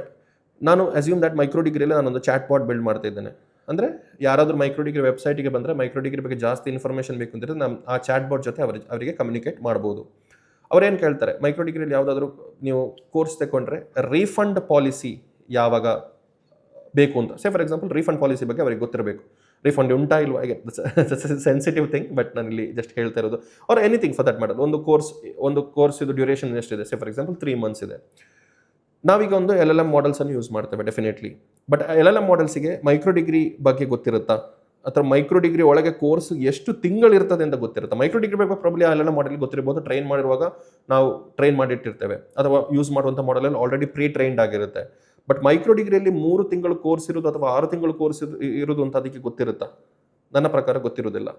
ನಾನು ಅಸ್ಯೂಮ್ ದಟ್ ಮೈಕ್ರೋ ಡಿಗ್ರಿಯಲ್ಲಿ ನಾನೊಂದು ಚಾಟ್ ಬಾಟ್ ಬಿಲ್ಡ್ ಮಾಡ್ತಾ ಇದ್ದೇನೆ. ಅಂದರೆ ಯಾರಾದರೂ ಮೈಕ್ರೋ ಡಿಗ್ರಿ ವೆಬ್ಸೈಟಿಗೆ ಬಂದರೆ ಮೈಕ್ರೋ ಡಿಗ್ರಿ ಬಗ್ಗೆ ಜಾಸ್ತಿ ಇನ್ಫಾರ್ಮೇಷನ್ ಬೇಕು ಅಂತಿದ್ರೆ ನಮ್ಮ ಆ ಚಾಟ್ ಬಾಟ್ ಜೊತೆ ಅವರಿಗೆ ಕಮ್ಯುನಿಕೇಟ್ ಮಾಡ್ಬೋದು. ಅವ್ರೇನು ಕೇಳ್ತಾರೆ, ಮೈಕ್ರೋ ಡಿಗ್ರಿಯಲ್ಲಿ ಯಾವುದಾದ್ರೂ ನೀವು ಕೋರ್ಸ್ ತಗೊಂಡ್ರೆ ರೀಫಂಡ್ ಪಾಲಿಸಿ ಯಾವಾಗ ಬೇಕು ಅಂತ. ಸೇ ಫಾರ್ ಎಕ್ಸಾಂಪಲ್, ರೀಫಂಡ್ ಪಾಲಿಸಿ ಬಗ್ಗೆ ಅವರಿಗೆ ಗೊತ್ತಿರಬೇಕು. ರೀಫಂಡ್ ಉಂಟಾ ಇಲ್ವಾ, ಸೆನ್ಸಿಟಿವ್ ಥಿಂಗ್, ಬಟ್ ನಾನು ಇಲ್ಲಿ ಜಸ್ಟ್ ಹೇಳ್ತಾ ಇರೋದು. Or anything for that matter. ಒಂದು ಕೋರ್ಸ್ ಇದು ಡ್ಯೂರೇಷನ್ ಎಷ್ಟಿದೆ, ಸೇ ಫಾರ್ ಎಕ್ಸಾಂಪಲ್ 3 months ಇದೆ. ನಾವೀಗ ಒಂದು LLM ಮಾಡೆಲ್ಸನ್ನು ಯೂಸ್ ಮಾಡ್ತೇವೆ ಡೆಫಿನೆಟ್ಲಿ. ಬಟ್ LLM ಮಾಡೆಲ್ಸಿಗೆ ಮೈಕ್ರೋ ಡಿಗ್ರಿ ಬಗ್ಗೆ ಗೊತ್ತಿರುತ್ತಾ, ಅಥವಾ ಮೈಕ್ರೋ ಡಿಗ್ರಿ ಒಳಗೆ ಕೋರ್ಸ್ ಎಷ್ಟು ತಿಂಗಳಿರ್ತದೆ ಅಂತ ಗೊತ್ತಿರುತ್ತೆ. ಮೈಕ್ರೋ ಡಿಗ್ರಿ ಬಗ್ಗೆ ಪ್ರಾಬ್ಲಿ LLM ಮಾಡೆಲ್ ಗೊತ್ತಿರ್ಬೋದು. ಟ್ರೈನ್ ಮಾಡಿರುವಾಗ ನಾವು ಟ್ರೈನ್ ಮಾಡಿಟ್ಟಿರ್ತೇವೆ, ಅಥವಾ ಯೂಸ್ ಮಾಡುವಂಥ ಮಾಡೆಲಲ್ಲಿ ಆಲ್ರೆಡಿ ಪ್ರೀ ಟ್ರೈನ್ಡ್ ಆಗಿರುತ್ತೆ. ಬಟ್ ಮೈಕ್ರೋ ಡಿಗ್ರಿಯಲ್ಲಿ 3 ತಿಂಗಳು ಕೋರ್ಸ್ ಇರೋದು ಅಥವಾ 6 ತಿಂಗಳು ಕೋರ್ಸ್ ಇರೋದು ಅಂತ ಅದಕ್ಕೆ ಗೊತ್ತಿರುತ್ತಾ? ನನ್ನ ಪ್ರಕಾರ ಗೊತ್ತಿರೋದಿಲ್ಲ.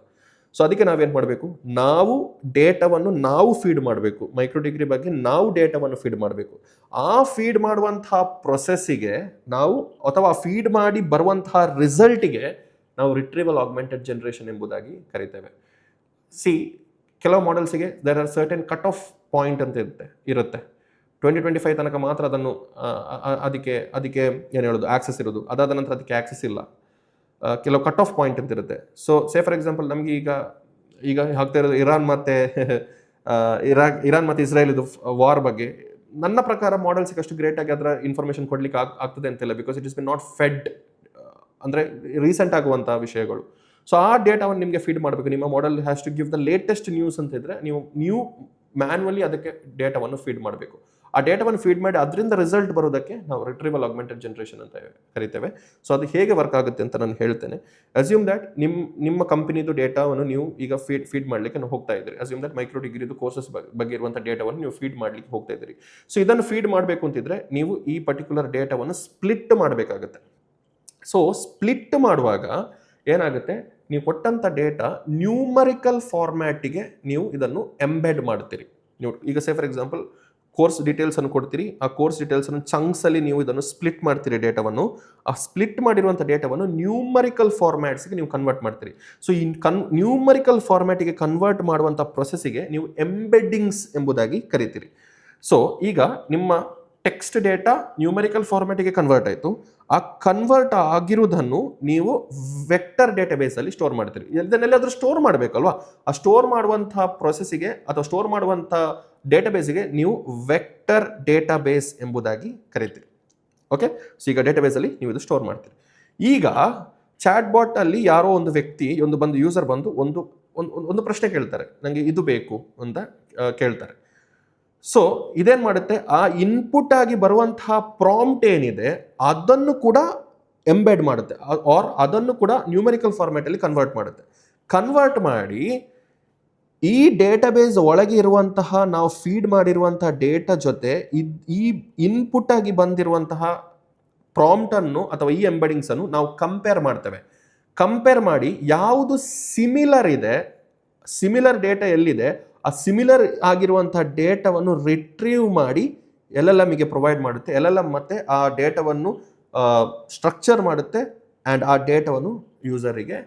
ಸೊ ಅದಕ್ಕೆ ನಾವೇನು ಮಾಡಬೇಕು, ನಾವು ಡೇಟಾವನ್ನು ನಾವು ಫೀಡ್ ಮಾಡಬೇಕು. ಮೈಕ್ರೋ ಡಿಗ್ರಿ ಬಗ್ಗೆ ನಾವು ಡೇಟಾವನ್ನು ಫೀಡ್ ಮಾಡಬೇಕು. ಆ ಫೀಡ್ ಮಾಡುವಂತಹ ಪ್ರೊಸೆಸ್ಸಿಗೆ ನಾವು, ಅಥವಾ ಫೀಡ್ ಮಾಡಿ ಬರುವಂತಹ ರಿಸಲ್ಟಿಗೆ ನಾವು ರಿಟ್ರೀವಲ್ ಆಗ್ಮೆಂಟೆಡ್ ಜನರೇಷನ್ ಎಂಬುದಾಗಿ ಕರಿತೇವೆ. ಕೆಲವು ಮಾಡೆಲ್ಸಿಗೆ there are certain cut off point ಅಂತ ಇರುತ್ತೆ. 2025 ತನಕ ಮಾತ್ರ ಅದನ್ನು ಅದಕ್ಕೆ ಏನು ಹೇಳೋದು, ಆಕ್ಸೆಸ್ ಇರೋದು. ಅದಾದ ನಂತರ ಅದಕ್ಕೆ ಆಕ್ಸೆಸ್ ಇಲ್ಲ. ಕೆಲವು ಕಟ್ ಆಫ್ ಪಾಯಿಂಟ್ ಅಂತ ಇರುತ್ತೆ. ಸೊ ಫಾರ್ ಎಕ್ಸಾಂಪಲ್ ನಮಗೆ ಈಗ ಆಗ್ತಾ ಇರೋದು ಇರಾನ್ ಮತ್ತು ಇಸ್ರೇಲ್ ಇದು ವಾರ್ ಬಗ್ಗೆ ನನ್ನ ಪ್ರಕಾರ ಮಾಡೆಲ್ಸ್ಗೆ ಅಷ್ಟು ಗ್ರೇಟ್ ಆಗಿ ಅದರ ಇನ್ಫಾರ್ಮೇಷನ್ ಕೊಡ್ಲಿಕ್ಕೆ ಆಗ್ತದೆ ಅಂತಿಲ್ಲ. Because it is been not fed, ಅಂದರೆ ರೀಸೆಂಟ್ ಆಗುವಂಥ ವಿಷಯಗಳು. ಸೊ ಆ ಡೇಟಾವನ್ನು ನಿಮಗೆ ಫೀಡ್ ಮಾಡಬೇಕು. ನಿಮ್ಮ model has to give the latest news ಅಂತ ಇದ್ರೆ ನೀವು ಮ್ಯಾನ್ಯುವಲಿ ಅದಕ್ಕೆ ಡೇಟಾವನ್ನು ಫೀಡ್ ಮಾಡಬೇಕು. ಆ ಡೇಟಾವನ್ನು ಫೀಡ್ ಮಾಡಿ ಅದರಿಂದ ರಿಸಲ್ಟ್ ಬರೋದಕ್ಕೆ ನಾವು ರಿಟ್ರೀವಲ್ ಆಗ್ಮೆಂಟೆಡ್ ಜನರೇಷನ್ ಅಂತ ಕರಿತೇವೆ. ಸೊ ಅದು ಹೇಗೆ ವರ್ಕ್ ಆಗುತ್ತೆ ಅಂತ ನಾನು ಹೇಳ್ತೇನೆ. ಅಸ್ಯೂಮ್ ದ್ಯಾಟ್ ನಿಮ್ಮ ಕಂಪನಿದು ಡೇಟಾವನ್ನು ನೀವು ಈಗ ಫೀಡ್ ಮಾಡಲಿಕ್ಕೆ ನಾವು ಹೋಗ್ತಾ ಇದ್ದೀರಿ. ಅಸ್ಯೂಮ್ ದ್ಯಾಟ್ ಮೈಕ್ರೋ ಡಿಗ್ರಿದು ಕೋರ್ಸಸ್ ಬಗ್ಗೆ ಇರುವಂಥ ಡೇಟಾವನ್ನು ನೀವು ಫೀಡ್ ಮಾಡಲಿಕ್ಕೆ ಹೋಗ್ತಾ ಇದ್ದೀರಿ. ಸೊ ಇದನ್ನು ಫೀಡ್ ಮಾಡಬೇಕು ಅಂತಿದ್ರೆ ನೀವು ಈ ಪರ್ಟಿಕ್ಯುಲರ್ ಡೇಟಾವನ್ನು ಸ್ಪ್ಲಿಟ್ ಮಾಡಬೇಕಾಗುತ್ತೆ. ಸೊ ಸ್ಪ್ಲಿಟ್ ಮಾಡುವಾಗ ಏನಾಗುತ್ತೆ, ನೀವು ಕೊಟ್ಟಂಥ ಡೇಟಾ ನ್ಯೂಮರಿಕಲ್ ಫಾರ್ಮ್ಯಾಟಿಗೆ ನೀವು ಇದನ್ನು ಎಂಬೆಡ್ ಮಾಡ್ತೀರಿ. ನೀವು ಈಗ ಫಾರ್ ಎಕ್ಸಾಂಪಲ್ ಕೋರ್ಸ್ ಡೀಟೇಲ್ಸನ್ನು ಕೊಡ್ತೀರಿ. ಆ ಕೋರ್ಸ್ ಡೀಟೇಲ್ಸನ್ನು ಚಂಕ್ಸಲ್ಲಿ ನೀವು ಇದನ್ನು ಸ್ಪ್ಲಿಟ್ ಮಾಡ್ತೀರಿ ಡೇಟಾವನ್ನು. ಆ ಸ್ಪ್ಲಿಟ್ ಮಾಡಿರುವಂಥ ಡೇಟಾವನ್ನು ನ್ಯೂಮರಿಕಲ್ ಫಾರ್ಮ್ಯಾಟ್ಸ್ಗೆ ನೀವು ಕನ್ವರ್ಟ್ ಮಾಡ್ತೀರಿ. ಸೊ ಈ ನ್ಯೂಮರಿಕಲ್ ಫಾರ್ಮ್ಯಾಟಿಗೆ ಕನ್ವರ್ಟ್ ಮಾಡುವಂಥ ಪ್ರೊಸೆಸ್ಸಿಗೆ ನೀವು ಎಂಬೆಡ್ಡಿಂಗ್ಸ್ ಎಂಬುದಾಗಿ ಕರಿತೀರಿ. ಸೊ ಈಗ ನಿಮ್ಮ ಟೆಕ್ಸ್ಟ್ ಡೇಟಾ ನ್ಯೂಮರಿಕಲ್ ಫಾರ್ಮ್ಯಾಟಿಗೆ ಕನ್ವರ್ಟ್ ಆಯಿತು. ಆ ಕನ್ವರ್ಟ್ ಆಗಿರುವುದನ್ನು ನೀವು ವೆಕ್ಟರ್ ಡೇಟಾಬೇಸಲ್ಲಿ ಸ್ಟೋರ್ ಮಾಡ್ತೀರಿ. ಇದನ್ನೆಲ್ಲಾದರೂ ಸ್ಟೋರ್ ಮಾಡಬೇಕಲ್ವಾ? ಆ ಸ್ಟೋರ್ ಮಾಡುವಂಥ ಪ್ರೊಸೆಸ್ಸಿಗೆ ಅಥವಾ ಸ್ಟೋರ್ ಮಾಡುವಂಥ ಡೇಟಾಬೇಸಿಗೆ ನೀವು ವೆಕ್ಟರ್ ಡೇಟಾಬೇಸ್ ಎಂಬುದಾಗಿ ಕರಿತೀರಿ. ಓಕೆ, ಸೊ ಈಗ ಡೇಟಾಬೇಸಲ್ಲಿ ನೀವು ಇದು ಸ್ಟೋರ್ ಮಾಡ್ತೀರಿ. ಈಗ ಚಾಟ್ ಬಾಟ್ ಅಲ್ಲಿ ಯಾರೋ ಒಂದು ವ್ಯಕ್ತಿ ಬಂದು ಯೂಸರ್ ಬಂದು ಒಂದು ಪ್ರಶ್ನೆ ಕೇಳ್ತಾರೆ, ನನಗೆ ಇದು ಬೇಕು ಅಂತ ಕೇಳ್ತಾರೆ. ಸೊ ಇದೇನು ಮಾಡುತ್ತೆ, ಆ ಇನ್ಪುಟ್ ಆಗಿ ಬರುವಂತಹ ಪ್ರಾಂಪ್ಟ್ ಏನಿದೆ ಅದನ್ನು ಕೂಡ ಎಂಬೆಡ್ ಮಾಡುತ್ತೆ, ಆರ್ ಅದನ್ನು ಕೂಡ ನ್ಯೂಮರಿಕಲ್ ಫಾರ್ಮ್ಯಾಟಲ್ಲಿ ಕನ್ವರ್ಟ್ ಮಾಡುತ್ತೆ. ಕನ್ವರ್ಟ್ ಮಾಡಿ ಈ ಡೇಟಾಬೇಸ್ ಒಳಗೆ ಇರುವಂತಹ ನಾವು ಫೀಡ್ ಮಾಡಿರುವಂತಹ ಡೇಟಾ ಜೊತೆ ಈ ಇನ್ಪುಟ್ ಆಗಿ ಬಂದಿರುವಂತಹ ಪ್ರಾಂಪ್ಟನ್ನು ಅಥವಾ ಈ ಎಂಬೆಡಿಂಗ್ಸನ್ನು ನಾವು ಕಂಪೇರ್ ಮಾಡ್ತೇವೆ. ಕಂಪೇರ್ ಮಾಡಿ ಯಾವುದು ಸಿಮಿಲರ್ ಇದೆ, ಸಿಮಿಲರ್ ಡೇಟಾ ಎಲ್ಲಿದೆ, ಆ ಸಿಮಿಲರ್ ಆಗಿರುವಂತಹ ಡೇಟಾವನ್ನು ರಿಟ್ರೀವ್ ಮಾಡಿ LLMಗೆ ಪ್ರೊವೈಡ್ ಮಾಡುತ್ತೆ. LLM ಮತ್ತೆ ಆ ಡೇಟಾವನ್ನು ಸ್ಟ್ರಕ್ಚರ್ ಮಾಡುತ್ತೆ ಆ್ಯಂಡ್ ಆ ಡೇಟಾವನ್ನು ಯೂಸರಿಗೆ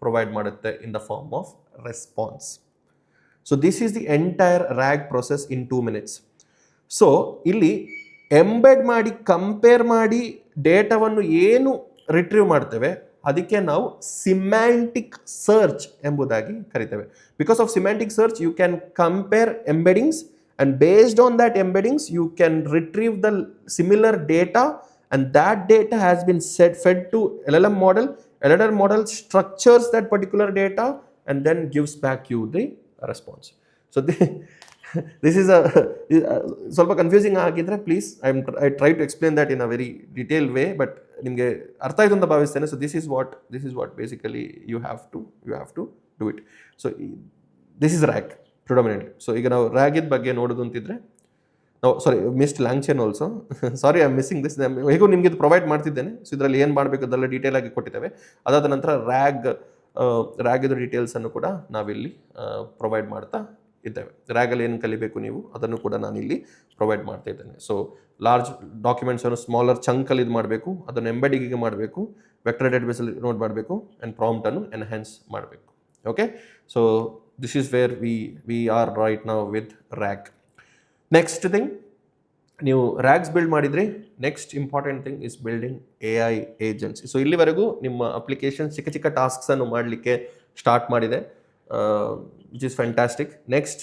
ಪ್ರೊವೈಡ್ ಮಾಡುತ್ತೆ in the form of response. So this is the entire RAG process in 2 minutes. So ಇಲ್ಲಿ ಎಂಬೆಡ್ ಮಾಡಿ ಕಂಪೇರ್ ಮಾಡಿ ಡೇಟಾವನ್ನು ಏನು ರಿಟ್ರೀವ್ ಮಾಡ್ತೇವೆ ಅದಕ್ಕೆ ನಾವು ಸಿಮ್ಯಾಂಟಿಕ್ ಸರ್ಚ್ ಎಂಬುದಾಗಿ ಕರಿತೇವೆ. Because of semantic search you can compare embeddings and based on that embeddings you can retrieve the similar data and that data has been fed to LLM model. LLM model structures that particular data and then gives back you the response. So this is a ಸ್ವಲ್ಪ ಕನ್ಫ್ಯೂಸಿಂಗ್ ಆಗಿದ್ರೆ please I try to explain that in a very detailed way, but ನಿಮಗೆ ಅರ್ಥ ಆಯ್ತು ಅಂತ ಭಾವಿಸ್ತೇನೆ. So this is what basically you have to do it. So this is RAG predominantly. So ಈಗ ನಾವು RAG ಬಗ್ಗೆ ನೋಡೋದು ಅಂತಿದ್ರೆ ನಾವು missed LangChain also sorry I am missing this. ಹೇಗೂ ನಿಮಗೆ ಇದು ಪ್ರೊವೈಡ್ ಮಾಡ್ತಿದ್ದೇನೆ. ಸೊ ಇದರಲ್ಲಿ ಏನು ಮಾಡಬೇಕು ಅದೆಲ್ಲ ಡೀಟೇಲ್ ಆಗಿ ಕೊಟ್ಟಿದ್ದೇವೆ. ಅದಾದ ನಂತರ RAG ಡೀಟೇಲ್ಸನ್ನು ಕೂಡ ನಾವಿಲ್ಲಿ ಪ್ರೊವೈಡ್ ಮಾಡ್ತಾ ಇದ್ದೇವೆ. RAGಲ್ಲಿ ಏನು ಕಲಿಬೇಕು ನೀವು ಅದನ್ನು ಕೂಡ ನಾನಿಲ್ಲಿ ಪ್ರೊವೈಡ್ ಮಾಡ್ತಾ ಇದ್ದೇನೆ. ಸೊ ಲಾರ್ಜ್ ಡಾಕ್ಯುಮೆಂಟ್ಸನ್ನು ಸ್ಮಾಲರ್ ಚಂಕಲ್ಲಿ ಇದು ಮಾಡಬೇಕು, ಅದನ್ನು ಎಂಬೆಡಿಂಗಿಗೆ ಮಾಡಬೇಕು, ವೆಕ್ಟರ್ ಡೇಟಾಬೇಸಲ್ಲಿ ನೋಟ್ ಮಾಡಬೇಕು ಆ್ಯಂಡ್ ಪ್ರಾಂಪ್ಟನ್ನು ಎನ್ಹ್ಯಾನ್ಸ್ ಮಾಡಬೇಕು. Okay, so this is where we are right now with RAG. Next thing, ನೀವು RAGs ಬಿಲ್ಡ್ ಮಾಡಿದ್ರಿ. Next important thing is building AI agents. So ಇಲ್ಲಿವರೆಗೂ ನಿಮ್ಮ ಅಪ್ಲಿಕೇಶನ್ ಚಿಕ್ಕ ಟಾಸ್ಕ್ಸನ್ನು ಮಾಡಲಿಕ್ಕೆ ಸ್ಟಾರ್ಟ್ ಮಾಡಿದೆ, ವಿಚ್ ಇಸ್ ಫ್ಯಾಂಟಾಸ್ಟಿಕ್. ನೆಕ್ಸ್ಟ್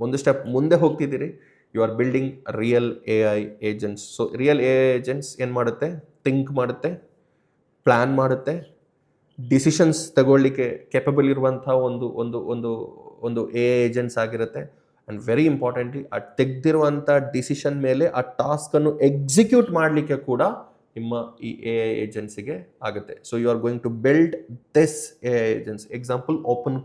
ಒಂದು ಸ್ಟೆಪ್ ಮುಂದೆ ಹೋಗ್ತಿದ್ದೀರಿ. You are building real AI agents. So real AI agents ಏನು ಮಾಡುತ್ತೆ, ಥಿಂಕ್ ಮಾಡುತ್ತೆ, ಪ್ಲ್ಯಾನ್ ಮಾಡುತ್ತೆ, ಡಿಸಿಷನ್ಸ್ ತಗೊಳ್ಳಿಕ್ಕೆ ಕೆಪಬಲ್ ಇರುವಂಥ ಒಂದು AI ಏಜೆಂಟ್ಸ್ ಆಗಿರುತ್ತೆ. ಆ್ಯಂಡ್ ವೆರಿ ಇಂಪಾರ್ಟೆಂಟ್ಲಿ ಆ ತೆಗೆದಿರುವಂಥ ಡಿಸಿಷನ್ ಮೇಲೆ ಆ ಟಾಸ್ಕನ್ನು ಎಕ್ಸಿಕ್ಯೂಟ್ ಮಾಡಲಿಕ್ಕೆ ಕೂಡ ನಿಮ್ಮ ಈ AI ಏಜೆನ್ಸಿಗೆ ಆಗುತ್ತೆ. So you are going to build this AI agents. Example open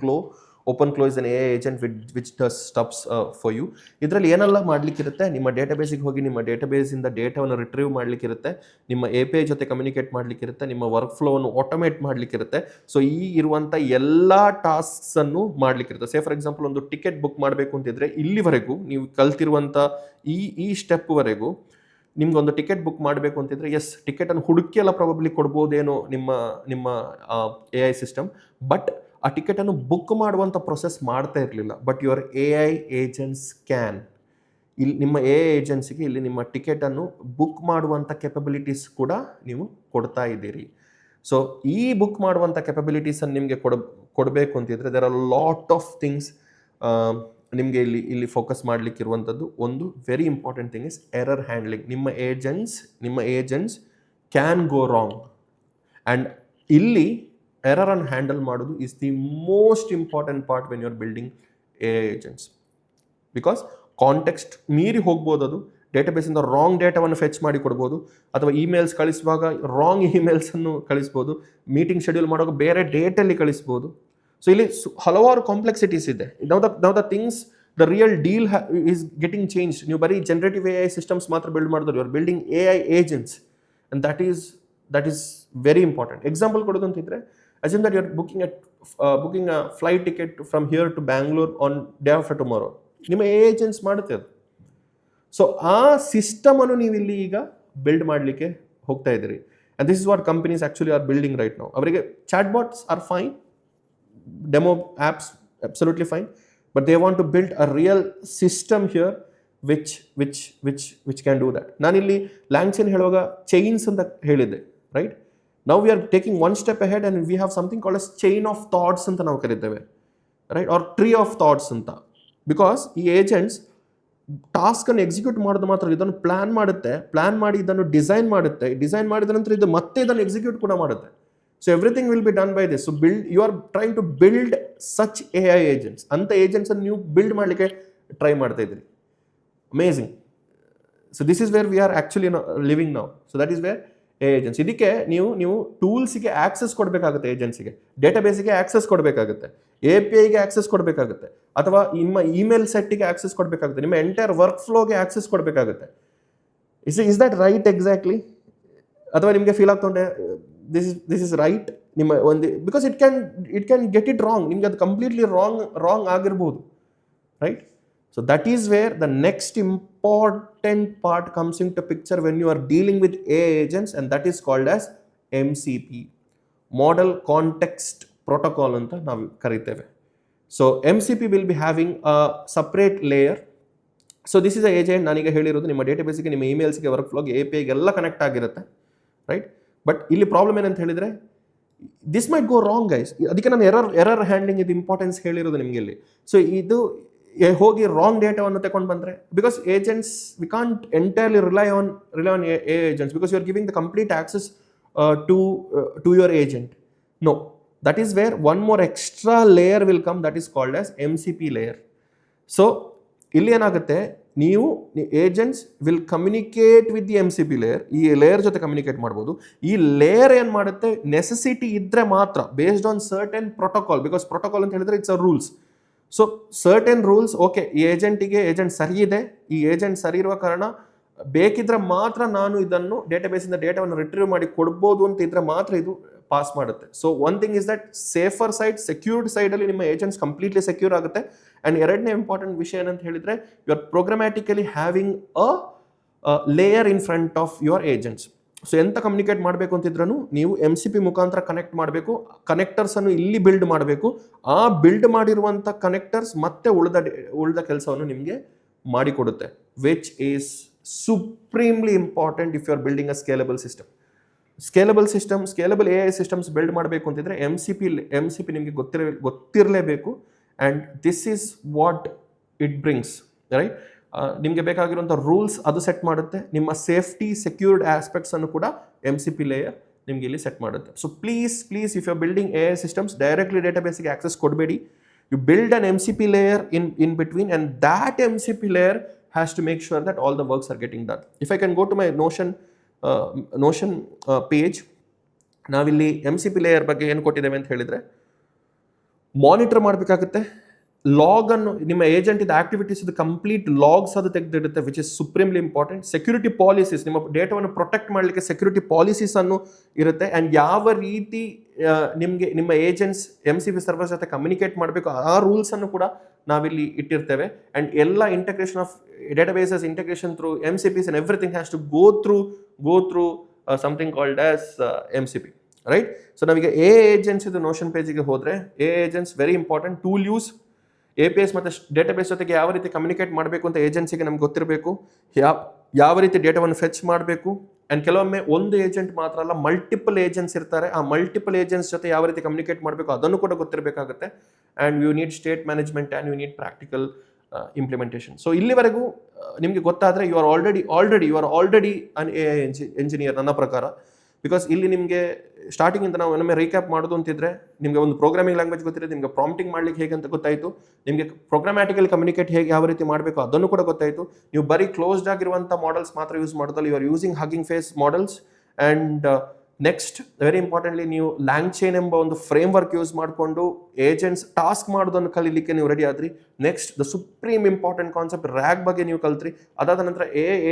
open close an AI agent which does stuffs for you. ಇದರಲ್ಲಿ ಏನೆಲ್ಲ ಮಾಡಲಿಕ್ಕಿರುತ್ತೆ, ನಿಮ್ಮ ಡೇಟಾಬೇಸಿಗೆ ಹೋಗಿ ನಿಮ್ಮ ಡೇಟಾಬೇಸಿಂದ ಡೇಟಾವನ್ನು ರಿಟ್ರೀವ್ ಮಾಡಲಿಕ್ಕಿರುತ್ತೆ, ನಿಮ್ಮ API ಜೊತೆ ಕಮ್ಯುನಿಕೇಟ್ ಮಾಡಲಿಕ್ಕಿರುತ್ತೆ, ನಿಮ್ಮ ವರ್ಕ್ ಫ್ಲೋವನ್ನು ಆಟೋಮೇಟ್ ಮಾಡಲಿಕ್ಕಿರುತ್ತೆ. ಸೊ ಈ ಇರುವಂಥ ಎಲ್ಲ ಟಾಸ್ಕ್ಸನ್ನು ಮಾಡಲಿಕ್ಕಿರುತ್ತೆ. ಸೇ ಫಾರ್ ಎಕ್ಸಾಂಪಲ್ ಒಂದು ಟಿಕೆಟ್ ಬುಕ್ ಮಾಡಬೇಕು ಅಂತಿದ್ರೆ ಇಲ್ಲಿವರೆಗೂ ನೀವು ಕಲ್ತಿರುವಂಥ ಈ ಸ್ಟೆಪ್ವರೆಗೂ ನಿಮ್ಗೊಂದು ಟಿಕೆಟ್ ಬುಕ್ ಮಾಡಬೇಕು ಅಂತಿದ್ರೆ ಎಸ್ ಟಿಕೆಟನ್ನು ಹುಡುಕಿ ಎಲ್ಲ ಪ್ರಾಬಬ್ಲಿ ಕೊಡ್ಬೋದೇನೋ ನಿಮ್ಮ AI ಸಿಸ್ಟಮ್, ಬಟ್ ಆ ಟಿಕೆಟನ್ನು ಬುಕ್ ಮಾಡುವಂಥ ಪ್ರೊಸೆಸ್ ಮಾಡ್ತಾ ಇರಲಿಲ್ಲ. But your AI agents can. ಇಲ್ಲಿ ನಿಮ್ಮ AI ಏಜೆನ್ಸಿಗೆ ಇಲ್ಲಿ ನಿಮ್ಮ ಟಿಕೆಟನ್ನು ಬುಕ್ ಮಾಡುವಂಥ ಕೆಪಬಿಲಿಟೀಸ್ ಕೂಡ ನೀವು ಕೊಡ್ತಾ ಇದ್ದೀರಿ. ಸೊ ಈ ಬುಕ್ ಮಾಡುವಂಥ ಕೆಪಬಿಲಿಟೀಸನ್ನು ನಿಮಗೆ ಕೊಡಬೇಕು ಅಂತಿದ್ರೆ there are lot of things ನಿಮಗೆ ಇಲ್ಲಿ ಫೋಕಸ್ ಮಾಡಲಿಕ್ಕಿರುವಂಥದ್ದು. ಒಂದು very important thing is error handling. ನಿಮ್ಮ agents can go wrong, and ಇಲ್ಲಿ ಎರರನ್ನು ಹ್ಯಾಂಡಲ್ ಮಾಡೋದು is the most important part when you are building AI agents. Because context ಮೀರಿ ಹೋಗ್ಬೋದು, ಅದು ಡೇಟಾಬೇಸಿಂದ ರಾಂಗ್ ಡೇಟಾವನ್ನು ಫೆಚ್ ಮಾಡಿ ಕೊಡ್ಬೋದು, ಅಥವಾ ಇಮೇಲ್ಸ್ ಕಳಿಸುವಾಗ ರಾಂಗ್ ಇಮೇಲ್ಸನ್ನು ಕಳಿಸ್ಬೋದು, ಮೀಟಿಂಗ್ ಶೆಡ್ಯೂಲ್ ಮಾಡುವಾಗ ಬೇರೆ ಡೇಟಲ್ಲಿ ಕಳಿಸ್ಬೋದು. ಸೊ ಇಲ್ಲಿ ಹಲವಾರು ಕಾಂಪ್ಲೆಕ್ಸಿಟೀಸ್ ಇದೆ. ನಾವು the things the real deal is getting change. ನೀವು ಬರೀ ಜನರೇಟಿವ್ AI ಸಿಸ್ಟಮ್ಸ್ ಮಾತ್ರ ಬಿಲ್ಡ್ ಮಾಡಿದ್ರು, you are building AI agents, and that is very important. Example ಕೊಡೋದು ಅಂತಿದ್ರೆ, assume that you are booking a flight ticket from here to Bangalore on day after tomorrow. ನಿಮ್ಮ ಏಜೆಂಟ್ಸ್ ಮಾಡುತ್ತೆ ಅದು. ಸೊ ಆ ಸಿಸ್ಟಮನ್ನು ನೀವು ಇಲ್ಲಿ ಈಗ ಬಿಲ್ಡ್ ಮಾಡಲಿಕ್ಕೆ ಹೋಗ್ತಾ ಇದ್ದೀರಿ, and this is what companies actually are building right now. ಅವರಿಗೆ chat bots are fine, demo apps absolutely fine, but they want to build a real system here which can do that. ನಾನಿಲ್ಲಿ ಲ್ಯಾಂಗ್ಚೈನ್ ಹೇಳುವಾಗ ಚೈನ್ಸ್ ಅಂತ ಹೇಳಿದ್ದೆ, right? Now we are taking one step ahead and we have something called as chain of thoughts ಅಂತ ನಾವು ಕರೀತೇವೆ, right? Or tree of thoughts ಅಂತ. ಬಿಕಾಸ್ ಈ ಏಜೆಂಟ್ಸ್ ಟಾಸ್ಕನ್ನು ಎಕ್ಸಿಕ್ಯೂಟ್ ಮಾಡೋದು ಮಾತ್ರ, ಇದನ್ನು ಪ್ಲಾನ್ ಮಾಡಿ ಇದನ್ನು ಡಿಸೈನ್ ಮಾಡಿದ ನಂತರ ಇದು ಮತ್ತೆ ಇದನ್ನು ಎಕ್ಸಿಕ್ಯೂಟ್ ಕೂಡ ಮಾಡುತ್ತೆ. So everything will be done by this. So you are trying to build such AI agents. ಅಂಥ ಏಜೆಂಟ್ಸನ್ನು ನೀವು ಬಿಲ್ಡ್ ಮಾಡಲಿಕ್ಕೆ ಟ್ರೈ ಮಾಡ್ತಾ ಇದ್ದೀರಿ. Amazing. So this is where we are actually living now. So that is where agents. ಇದಕ್ಕೆ ನೀವು ಟೂಲ್ಸಿಗೆ ಆಕ್ಸೆಸ್ ಕೊಡಬೇಕಾಗುತ್ತೆ, ಏಜೆನ್ಸಿಗೆ ಡೇಟಾಬೇಸಿಗೆ ಆಕ್ಸೆಸ್ ಕೊಡಬೇಕಾಗುತ್ತೆ, APIಗೆ ಆಕ್ಸೆಸ್ ಕೊಡಬೇಕಾಗುತ್ತೆ, ಅಥವಾ ನಿಮ್ಮ ಇಮೇಲ್ ಸೆಟ್ಟಿಗೆ ಆಕ್ಸೆಸ್ ಕೊಡಬೇಕಾಗುತ್ತೆ, ನಿಮ್ಮ ಎಂಟೈರ್ ವರ್ಕ್ ಫ್ಲೋಗೆ ಆಕ್ಸೆಸ್ ಕೊಡಬೇಕಾಗುತ್ತೆ. Is that right exactly? ಅಥವಾ ನಿಮಗೆ ಫೀಲ್ ಆಗ್ತೊಂಡೆ ದಿಸ್ ಇಸ್ ರೈಟ್ ನಿಮ್ಮ ಒಂದು, because it can get it wrong. ನಿಮಗೆ ಅದು ಕಂಪ್ಲೀಟ್ಲಿ ರಾಂಗ್ ಆಗಿರ್ಬೋದು, right? So that is where the next important part comes into picture when you are dealing with AI agents, and that is called as MCP, Model Context Protocol anta ನಾವು ಕರೀತೇವೆ. So MCP will be having a separate layer. So this is a agent, ನಾನೀಗ ಹೇಳಿರೋದು ನಿಮ್ಮ ಡೇಟಾಬೇಸಿಗೆ, ನಿಮ್ಮ ಇಮೇಲ್ಸ್ಗೆ, ವರ್ಕ್ ಫ್ಲೋಗೆ, APIಗೆ ಎಲ್ಲ ಕನೆಕ್ಟ್ ಆಗಿರುತ್ತೆ, ರೈಟ್? ಬಟ್ ಇಲ್ಲಿ ಪ್ರಾಬ್ಲಮ್ ಏನಂತ ಹೇಳಿದರೆ, this might go wrong guys. ಅದಕ್ಕೆ ನಾನು ಎರರ್ ಹ್ಯಾಂಡ್ಲಿಂಗ್ ಇದು ಇಂಪಾರ್ಟೆನ್ಸ್ ಹೇಳಿರೋದು ನಿಮಗೆ ಇಲ್ಲಿ. ಸೊ ಇದು ಹೋಗಿ ರಾಂಗ್ ಡೇಟಾವನ್ನು ತಗೊಂಡು ಬಂದರೆ, because agents we can't entirely rely on AI agents, because you are giving the complete access to your agent. No, that is where one more extra layer will come, that is called as MCP layer. So ಇಲ್ಲಿ ಏನಾಗುತ್ತೆ, ನೀವು agents will communicate with the MCP layer. ಈ ಲೇಯರ್ ಜೊತೆ ಕಮ್ಯುನಿಕೇಟ್ ಮಾಡ್ಬೋದು. ಈ ಲೇಯರ್ ಏನು ಮಾಡುತ್ತೆ, ನೆಸೆಸಿಟಿ ಇದ್ದರೆ ಮಾತ್ರ, based on certain protocol, because protocol ಅಂತ ಹೇಳಿದ್ರೆ it's a rules. So certain rules, okay, ಈ ಏಜೆಂಟ್ ಸರಿ ಇದೆ, ಈ ಏಜೆಂಟ್ ಸರಿ ಇರುವ ಕಾರಣ ಬೇಕಿದ್ರೆ ಮಾತ್ರ ನಾನು ಇದನ್ನು ಡೇಟಾಬೇಸಿಂದ ಡೇಟಾವನ್ನು ರಿಟ್ರೀವ್ ಮಾಡಿ ಕೊಡ್ಬೋದು ಅಂತ ಇದ್ರೆ ಮಾತ್ರ ಇದು ಪಾಸ್ ಮಾಡುತ್ತೆ. So one thing is that safer side, secured ಸೈಡಲ್ಲಿ ನಿಮ್ಮ ಏಜೆಂಟ್ಸ್ ಕಂಪ್ಲೀಟ್ಲಿ ಸೆಕ್ಯೂರ್ ಆಗುತ್ತೆ. ಆ್ಯಂಡ್ ಎರಡನೇ ಇಂಪಾರ್ಟೆಂಟ್ ವಿಷಯ ಏನಂತ ಹೇಳಿದರೆ, you are programmatically having a layer in front of your agents. So ಎಂತ ಕಮ್ಯುನಿಕೇಟ್ ಮಾಡಬೇಕು ಅಂತಿದ್ರೂ ನೀವು MCP ಮುಖಾಂತರ ಕನೆಕ್ಟ್ ಮಾಡಬೇಕು. ಕನೆಕ್ಟರ್ಸನ್ನು ಇಲ್ಲಿ ಬಿಲ್ಡ್ ಮಾಡಬೇಕು. ಆ ಬಿಲ್ಡ್ ಮಾಡಿರುವಂಥ ಕನೆಕ್ಟರ್ಸ್ ಮತ್ತೆ ಉಳಿದ ಕೆಲಸವನ್ನು ನಿಮಗೆ ಮಾಡಿಕೊಡುತ್ತೆ, which is supremely important if you are building a scalable system. Scalable AI systems build ಮಾಡಬೇಕು ಅಂತಿದ್ರೆ MCP ನಿಮಗೆ ಗೊತ್ತಿರಲೇಬೇಕು. And this is what it brings, right? ನಿಮಗೆ ಬೇಕಾಗಿರುವಂಥ ರೂಲ್ಸ್ ಅದು ಸೆಟ್ ಮಾಡುತ್ತೆ. ನಿಮ್ಮ ಸೇಫ್ಟಿ, ಸೆಕ್ಯೂರ್ಡ್ ಆಸ್ಪೆಕ್ಟ್ಸನ್ನು ಕೂಡ MCP ಲೇಯರ್ ನಿಮಗೆ ಇಲ್ಲಿ ಸೆಟ್ ಮಾಡುತ್ತೆ. So please if you are building AI systems, directly ಡೇಟಾಬೇಸಿಗೆ ಆಕ್ಸೆಸ್ ಕೊಡಬೇಡಿ. You build an MCP layer in between, and that MCP layer has to make sure that all the works are getting done. If I can go to my Notion page, ನಾವಿಲ್ಲಿ MCP ಲೇಯರ್ ಬಗ್ಗೆ ಏನು ಕೊಟ್ಟಿದ್ದೇವೆ ಅಂತ ಹೇಳಿದರೆ, ಮಾನಿಟರ್ ಮಾಡಬೇಕಾಗುತ್ತೆ. ಲಾಗ್ ಅನ್ನು ನಿಮ್ಮ ಏಜೆಂಟ್ ಇದು ಆಕ್ಟಿವಿಟೀಸ್ ಇದು ಕಂಪ್ಲೀಟ್ ಲಾಗ್ಸ್ ಅದು ತೆಗೆದಿಡುತ್ತೆ, which is supremely important. Security policies, ನಿಮ್ಮ ಡೇಟಾವನ್ನು ಪ್ರೊಟೆಕ್ಟ್ ಮಾಡಲಿಕ್ಕೆ ಸೆಕ್ಯೂರಿಟಿ ಪಾಲಿಸೀಸ್ ಅನ್ನು ಇರುತ್ತೆ. ಆ್ಯಂಡ್ ಯಾವ ರೀತಿ ನಿಮಗೆ ನಿಮ್ಮ ಏಜೆಂಟ್ಸ್ MCP ಸರ್ವರ್ ಜೊತೆ ಕಮ್ಯುನಿಕೇಟ್ ಮಾಡಬೇಕು ಆ ರೂಲ್ಸ್ ಅನ್ನು ಕೂಡ ನಾವಿಲ್ಲಿ ಇಟ್ಟಿರ್ತೇವೆ. ಆ್ಯಂಡ್ ಎಲ್ಲ integration of databases, integration through MCPs and everything has to go through something called as MCP, right? So ನಾವೀಗ ಏಜೆಂಟ್ಸ್ ಇದು ನೋಷನ್ ಪೇಜಿಗೆ ಹೋದರೆ agents very important tool use. APIs ಮತ್ತು ಡೇಟಾಬೇಸ್ ಜೊತೆಗೆ ಯಾವ ರೀತಿ ಕಮ್ಯುನಿಕೇಟ್ ಮಾಡಬೇಕು ಅಂತ ಏಜೆನ್ಸಿಗೆ ನಮ್ಗೆ ಗೊತ್ತಿರಬೇಕು. ಯಾವ ರೀತಿ ಡೇಟಾವನ್ನು ಫೆಚ್ ಮಾಡಬೇಕು. ಆ್ಯಂಡ್ ಕೆಲವೊಮ್ಮೆ ಒಂದು ಏಜೆಂಟ್ ಮಾತ್ರ ಅಲ್ಲ, ಮಲ್ಟಿಪಲ್ ಏಜೆಂಟ್ಸ್ ಇರ್ತಾರೆ. ಆ ಮಲ್ಟಿಪಲ್ ಏಜೆಂಟ್ಸ್ ಜೊತೆ ಯಾವ ರೀತಿ ಕಮ್ಯುನಿಕೇಟ್ ಮಾಡಬೇಕು ಅದನ್ನು ಕೂಡ ಗೊತ್ತಿರಬೇಕಾಗುತ್ತೆ. And you need state management and you need practical implementation. So ಇಲ್ಲಿವರೆಗೂ ನಿಮಗೆ ಗೊತ್ತಾದರೆ you are already an AI engineer ನನ್ನ ಪ್ರಕಾರ. ಬಿಕಾಸ್ ಇಲ್ಲಿ ನಿಮಗೆ ಸ್ಟಾರ್ಟಿಂಗಿಂದ ನಾವು ಒಮ್ಮೆ ರೀಕ್ಯಾಪ್ ಮಾಡೋದು ಅಂತಿದ್ರೆ, ನಿಮಗೆ ಒಂದು ಪ್ರೋಗ್ರಾಮಿಂಗ್ ಲ್ಯಾಂಗ್ವೇಜ್ ಗೊತ್ತಿದೆ, ನಿಮಗೆ ಪ್ರಾಂಪ್ಟಿಂಗ್ ಮಾಡ್ಲಿಕ್ಕೆ ಹೇಗೆ ಅಂತ ಗೊತ್ತಾಯಿತು, ನಿಮಗೆ ಪ್ರೋಗ್ರಾಮ್ಯಾಟಿಕಲಿ ಕಮ್ಯುನಿಕೇಟ್ ಹೇಗೆ ಯಾವ ರೀತಿ ಮಾಡಬೇಕು ಅದನ್ನು ಕೂಡ ಗೊತ್ತಾಯಿತು. ನೀವು ಬರೀ ಕ್ಲೋಸ್ಡ್ ಆಗಿರುವಂಥ ಮಾಡೆಲ್ಸ್ ಮಾತ್ರ ಯೂಸ್ ಮಾಡೋದಲ್ಲ, you are using Hugging Face models. And next very importantly ನೀವು ಲ್ಯಾಂಗ್ಚೈನ್ ಎಂಬ ಒಂದು ಫ್ರೇಮ್ ವರ್ಕ್ ಯೂಸ್ ಮಾಡಿಕೊಂಡು ಏಜೆಂಟ್ಸ್ ಟಾಸ್ಕ್ ಮಾಡೋದನ್ನು ಕಲೀಲಿಕ್ಕೆ ನೀವು ರೆಡಿ ಆದ್ರಿ. Next the supreme important concept RAG ಬಗ್ಗೆ ನೀವು ಕಲ್ತ್ರಿ. ಅದಾದ ನಂತರ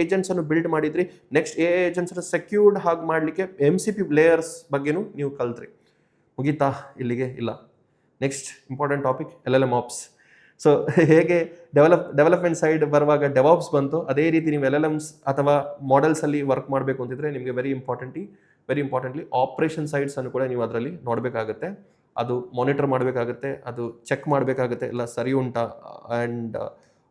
ಏಜೆಂಟ್ಸ್ ಅನ್ನು ಬಿಲ್ಡ್ ಮಾಡಿದ್ರಿ. ನೆಕ್ಸ್ಟ್ ಏಜೆಂಟ್ಸ್ ಅನ್ನು ಸೆಕ್ಯೂರ್ಡ್ ಹಾಗೆ ಮಾಡಲಿಕ್ಕೆ MCP ಲೇಯರ್ಸ್ ಬಗ್ಗೆನೂ ನೀವು ಕಲ್ತ್ರಿ. ಮುಗೀತಾ ಇಲ್ಲಿಗೆ? ಇಲ್ಲ. Next important topic LLM Ops. So ಹೇಗೆ ಡೆವಲಪ್ಮೆಂಟ್ ಸೈಡ್ ಬರುವಾಗ DevOps ಬಂತು, ಅದೇ ರೀತಿ ನೀವು LLMs ಅಥವಾ ಮಾಡೆಲ್ಸಲ್ಲಿ ವರ್ಕ್ ಮಾಡಬೇಕು ಅಂತಿದ್ರೆ ನಿಮಗೆ ವೆರಿ ಇಂಪಾರ್ಟೆಂಟ್ಲಿ ಆಪರೇಷನ್ ಸೈಡ್ಸ್ ಅನ್ನು ಕೂಡ ನೀವು ಅದರಲ್ಲಿ ನೋಡಬೇಕಾಗುತ್ತೆ. ಅದು ಮಾನಿಟರ್ ಮಾಡಬೇಕಾಗುತ್ತೆ, ಅದು ಚೆಕ್ ಮಾಡಬೇಕಾಗುತ್ತೆ ಎಲ್ಲ ಸರಿ ಉಂಟಾ. ಆ್ಯಂಡ್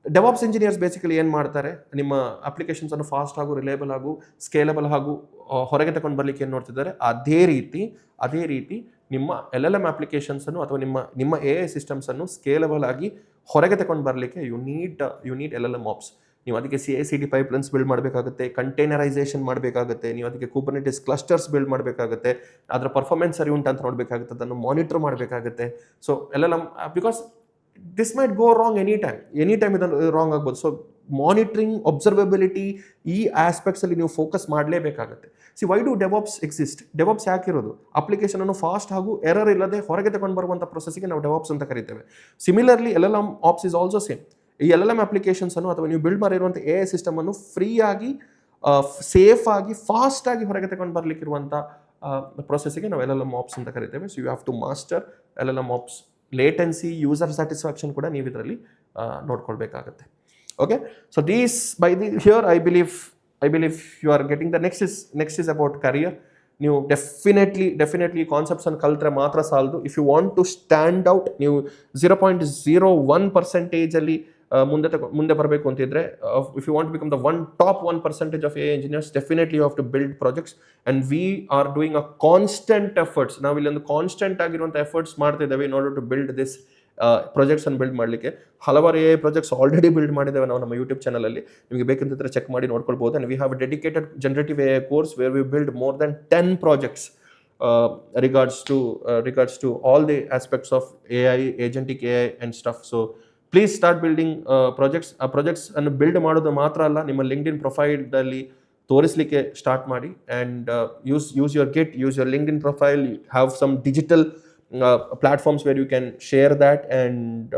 DevOps ಇಂಜಿನಿಯರ್ಸ್ ಬೇಸಿಕಲಿ ಏನು ಮಾಡ್ತಾರೆ, ನಿಮ್ಮ ಅಪ್ಲಿಕೇಶನ್ಸ್ ಅನ್ನು ಫಾಸ್ಟ್ ಹಾಗೂ ರಿಲೇಬಲ್ ಹಾಗೂ ಸ್ಕೇಲಬಲ್ ಹಾಗೂ ಹೊರಗೆ ತಗೊಂಡು ಬರಲಿಕ್ಕೆ ಏನು ನೋಡ್ತಿದ್ದಾರೆ, ಅದೇ ರೀತಿ ನಿಮ್ಮ LLM ಅಪ್ಲಿಕೇಶನ್ಸ್ ಅನ್ನು ಅಥವಾ ನಿಮ್ಮ AI ಸಿಸ್ಟಮ್ಸ್ ಅನ್ನು ಸ್ಕೇಲಬಲ್ ಆಗಿ ಹೊರಗೆ ತಗೊಂಡು ಬರಲಿಕ್ಕೆ ಯು ನೀಡ್ LLM Ops. ನೀವು ಅದಕ್ಕೆ CI/CD ಪೈಪ್ಲೈನ್ಸ್ ಬಿಲ್ಡ್ ಮಾಡಬೇಕಾಗುತ್ತೆ, ಕಂಟೈನರೈಸೇಷನ್ ಮಾಡಬೇಕಾಗುತ್ತೆ, ನೀವು ಅದಕ್ಕೆ Kubernetes ಕ್ಲಸ್ಟರ್ಸ್ ಬಿಲ್ಡ್ ಮಾಡಬೇಕಾಗುತ್ತೆ, ಅದರ ಪರ್ಫಾರ್ಮೆನ್ಸ್ ಸರಿ ಉಂಟು ಅಂತ ನೋಡಬೇಕಾಗುತ್ತೆ, ಅದನ್ನು ಮಾನಿಟರ್ ಮಾಡಬೇಕಾಗುತ್ತೆ. So LLM because this might go wrong any time ಇದನ್ನು ರಾಂಗ್ ಆಗ್ಬೋದು. ಸೊ ಮಾನಿಟರಿಂಗ್, ಅಬ್ಸರ್ವಬಿಲಿಟಿ, ಈ ಆಸ್ಪೆಕ್ಟ್ಸಲ್ಲಿ ನೀವು ಫೋಕಸ್ ಮಾಡಲೇಬೇಕಾಗುತ್ತೆ. Why do DevOps exist? DevOps ಯಾಕಿರೋದು? ಅಪ್ಲಿಕೇಶನ್ ಅನ್ನು ಫಾಸ್ಟ್ ಹಾಗೂ ಎರರ್ ಇಲ್ಲದೆ ಹೊರಗೆ ತಗೊಂಡು ಬರುವಂಥ ಪ್ರೊಸೆಸ್ಗೆ ನಾವು DevOps ಅಂತ ಕರಿತೇವೆ. Similarly LLM Ops is also same. ಈ LLM ಅಪ್ಲಿಕೇಶನ್ಸ್ ಅನ್ನು ಅಥವಾ ನೀವು ಬಿಲ್ಡ್ ಮಾಡಿರುವಂಥ AI ಸಿಸ್ಟಮ್ ಅನ್ನು ಫ್ರೀಯಾಗಿ, ಸೇಫ್ ಆಗಿ, ಫಾಸ್ಟ್ ಆಗಿ ಹೊರಗೆ ತಗೊಂಡು ಬರಲಿಕ್ಕಿರುವಂಥ ಪ್ರೊಸೆಸ್ಗೆ ನಾವು LLM Ops ಅಂತ ಕರಿತೇವೆ. So you have to master LLM Ops. Latency, user satisfaction ಕೂಡ ನೀವು ಇದರಲ್ಲಿ ನೋಡ್ಕೊಳ್ಬೇಕಾಗತ್ತೆ. Okay, so here I believe you are getting the next is about career. ನೀವು ಡೆಫಿನೆಟ್ಲಿ ಕಾನ್ಸೆಪ್ಟ್ಸ್ ಅನ್ನು ಕಲ್ತ್ರೆ ಮಾತ್ರ ಸಾಲದು. If you want to stand out, ನೀವು 0.01% ಮುಂದೆ ಬರಬೇಕು ಅಂತಿದ್ರೆ, if you want to become the top 1% of AI engineers, definitely you have to build projects. And we are doing a constant efforts. ನಾವು ಇಲ್ಲಿ ಒಂದು ಕಾನ್ಸ್ಟೆಂಟ್ ಆಗಿರುವಂಥ ಎಫರ್ಟ್ಸ್ ಮಾಡ್ತಾ ಇದ್ದೇವೆ in order to build this projects ಅನ್ನು ಬಿಲ್ಡ್ ಮಾಡಲಿಕ್ಕೆ. ಹಲವಾರು AI ಪ್ರಾಜೆಕ್ಟ್ಸ್ ಆಲ್ರೆಡಿ ಬಿಲ್ಡ್ ಮಾಡಿದ್ದೇವೆ ನಾವು ನಮ್ಮ ಯೂಟ್ಯೂಬ್ ಚಾನಲಲ್ಲಿ. ನಿಮಗೆ ಬೇಕಂತಿದ್ರೆ ಚೆಕ್ ಮಾಡಿ ನೋಡ್ಕೊಳ್ಬೋದು. And we have a dedicated generative AI course where we build more than 10 projects regards to all the aspects of AI, agentic AI and stuff. So please start building projects ಅನ್ನು ಬಿಲ್ಡ್ ಮಾಡೋದು ಮಾತ್ರ ಅಲ್ಲ, ನಿಮ್ಮ ಲಿಂಕ್ಡ್ಇನ್ ಪ್ರೊಫೈಲ್ನಲ್ಲಿ ತೋರಿಸಲಿಕ್ಕೆ ಸ್ಟಾರ್ಟ್ ಮಾಡಿ. And use your Git, use your LinkedIn profile, have some digital platforms where you can share that and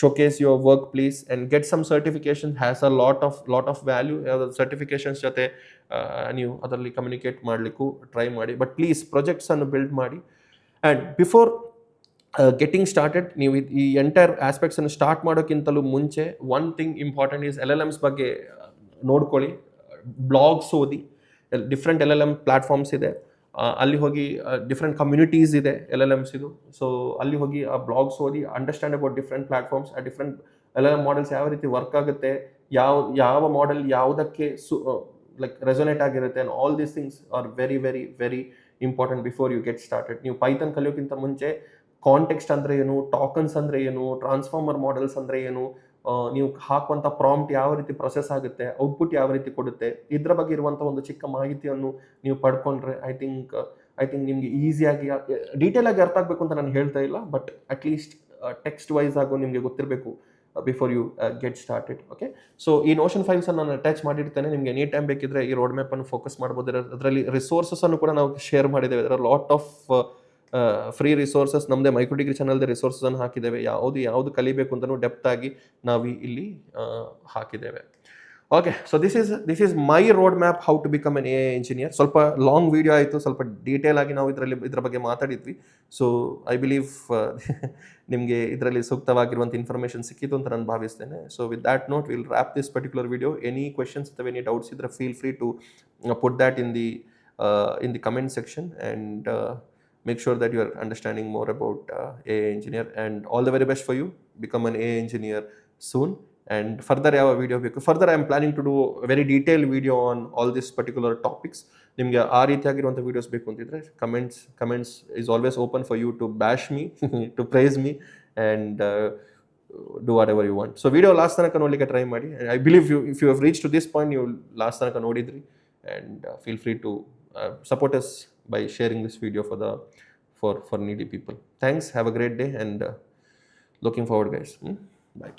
showcase your work, please, and get some certification. Has a lot of value. Certifications ಜೊತೆ ನೀವು ಅದರಲ್ಲಿ ಕಮ್ಯುನಿಕೇಟ್ ಮಾಡಲಿಕ್ಕೂ ಟ್ರೈ ಮಾಡಿ. ಬಟ್ ಪ್ಲೀಸ್ ಪ್ರಾಜೆಕ್ಟ್ಸ್ ಅನ್ನು ಬಿಲ್ಡ್ ಮಾಡಿ. ಆ್ಯಂಡ್ ಬಿಫೋರ್ ಗೆಟಿಂಗ್ ಸ್ಟಾರ್ಟೆಡ್, ನೀವು ಈ ಎಂಟೈರ್ ಆಸ್ಪೆಕ್ಟ್ಸ್ ಅನ್ನು ಸ್ಟಾರ್ಟ್ ಮಾಡೋಕ್ಕಿಂತಲೂ ಮುಂಚೆ one thing important is LLMs ಬಗ್ಗೆ ನೋಡ್ಕೊಳ್ಳಿ. ಬ್ಲಾಗ್ಸ್ ಓದಿ, ಡಿಫ್ರೆಂಟ್ LLM ಪ್ಲಾಟ್ಫಾರ್ಮ್ಸ್ ಇದೆ, ಅಲ್ಲಿ ಹೋಗಿ ಡಿಫ್ರೆಂಟ್ ಕಮ್ಯುನಿಟೀಸ್ ಇದೆ LLMs ಇದು. ಸೊ ಅಲ್ಲಿ ಹೋಗಿ ಆ ಬ್ಲಾಗ್ಸ್ ಓದಿ, ಅಂಡರ್ಸ್ಟ್ಯಾಂಡ್ ಅಬೌಟ್ ಡಿಫ್ರೆಂಟ್ ಪ್ಲಾಟ್ಫಾರ್ಮ್ಸ್, ಆ ಡಿಫ್ರೆಂಟ್ LLM ಮಾಡೆಲ್ಸ್ ಯಾವ ರೀತಿ ವರ್ಕ್ ಆಗುತ್ತೆ, ಯಾವ ಮಾಡೆಲ್ ಯಾವುದಕ್ಕೆ ರೆಸೊನೇಟ್ ಆಗಿರುತ್ತೆ. And all these things are very important before you get started. ನೀವು ಪೈಥಾನ್ ಕಲಿಯೋಕ್ಕಿಂತ ಮುಂಚೆ ಕಾಂಟೆಕ್ಸ್ಟ್ ಅಂದರೆ ಏನು, ಟಾಕನ್ಸ್ ಅಂದರೆ ಏನು, ಟ್ರಾನ್ಸ್ಫಾರ್ಮರ್ ಮಾಡೆಲ್ಸ್ ಅಂದರೆ ಏನು, ನೀವು ಹಾಕುವಂಥ ಪ್ರಾಂಪ್ಟ್ ಯಾವ ರೀತಿ ಪ್ರೊಸೆಸ್ ಆಗುತ್ತೆ, ಔಟ್ಪುಟ್ ಯಾವ ರೀತಿ ಕೊಡುತ್ತೆ, ಇದರ ಬಗ್ಗೆ ಇರುವಂಥ ಒಂದು ಚಿಕ್ಕ ಮಾಹಿತಿಯನ್ನು ನೀವು ಪಡ್ಕೊಂಡ್ರೆ ಐ ಥಿಂಕ್ ನಿಮಗೆ ಈಸಿಯಾಗಿ ಡೀಟೇಲಾಗಿ ಅರ್ಥ ಆಗಬೇಕು ಅಂತ ನಾನು ಹೇಳ್ತಾ ಇಲ್ಲ, ಬಟ್ ಅಟ್ಲೀಸ್ಟ್ ಟೆಕ್ಸ್ಟ್ ವೈಸ್ ಆಗು ನಿಮಗೆ ಗೊತ್ತಿರಬೇಕು before you get started. Okay, so ಈ ನೋಷನ್ ಫೈಲ್ಸನ್ನು ನಾನು ಅಟ್ಯಾಚ್ ಮಾಡಿರ್ತೇನೆ. ನಿಮಗೆ ಎನಿ ಟೈಮ್ ಬೇಕಿದ್ರೆ ಈ ರೋಡ್ ಮ್ಯಾಪನ್ನು ಫೋಕಸ್ ಮಾಡ್ಬೋದು. ಅದರಲ್ಲಿ ರಿಸೋರ್ಸಸ್ ಅನ್ನು ಕೂಡ ನಾವು ಶೇರ್ ಮಾಡಿದ್ದೇವೆ. ಅದರ ಲಾಟ್ ಆಫ್ ಫ್ರೀ ರಿಸೋರ್ಸಸ್ ನಮ್ಮದೇ ಮೈಕ್ರೋ ಡಿಗ್ರಿ ಚಾನಲ್ದೇ ರಿಸೋರ್ಸನ್ನು ಹಾಕಿದ್ದೇವೆ. ಯಾವುದು ಕಲಿಬೇಕು ಅಂತಲೂ ಡೆಪ್ತ್ ಆಗಿ ನಾವು ಇಲ್ಲಿ ಹಾಕಿದ್ದೇವೆ. Okay, so this is my road map how to become an A engineer. ಸ್ವಲ್ಪ ಲಾಂಗ್ ವಿಡಿಯೋ ಆಯಿತು, ಸ್ವಲ್ಪ ಡೀಟೇಲ್ ಆಗಿ ನಾವು ಇದ್ರ ಬಗ್ಗೆ ಮಾತಾಡಿದ್ವಿ. ಸೊ ಐ ಬಿಲೀವ್ ನಿಮಗೆ ಇದರಲ್ಲಿ ಸೂಕ್ತವಾಗಿರುವಂಥ ಇನ್ಫಾರ್ಮೇಷನ್ ಸಿಕ್ಕಿತು ಅಂತ ನಾನು ಭಾವಿಸ್ತೇನೆ. So with that note will wrap this particular video. Any questions ಅಥವಾ ಎನಿ ಡೌಟ್ಸ್ ಇದ್ರೆ feel free to put that in the comment section, and make sure that you are understanding more about AI engineer, and all the very best for you. Become an AI engineer soon. And further ಯಾವ ವಿಡಿಯೋ ಬೇಕು, further I am planning to do very detail video on all this particular topics. ನಿಮಗೆ ಆ ರೀತಿಯಾಗಿರುವಂಥ ವೀಡಿಯೋಸ್ ಬೇಕು ಅಂತಿದ್ರೆ comments is always open for you to bash me, to praise me, and do whatever you want. So video last ತನಕ ನೋಡಲಿಕ್ಕೆ ಟ್ರೈ ಮಾಡಿ. I believe if you have reach to this point, ನೀವು ಲಾಸ್ಟ್ ತನಕ ನೋಡಿದ್ರಿ, and feel free to support us by sharing this video for needy people. Thanks, have a great day, and looking forward, guys. Bye.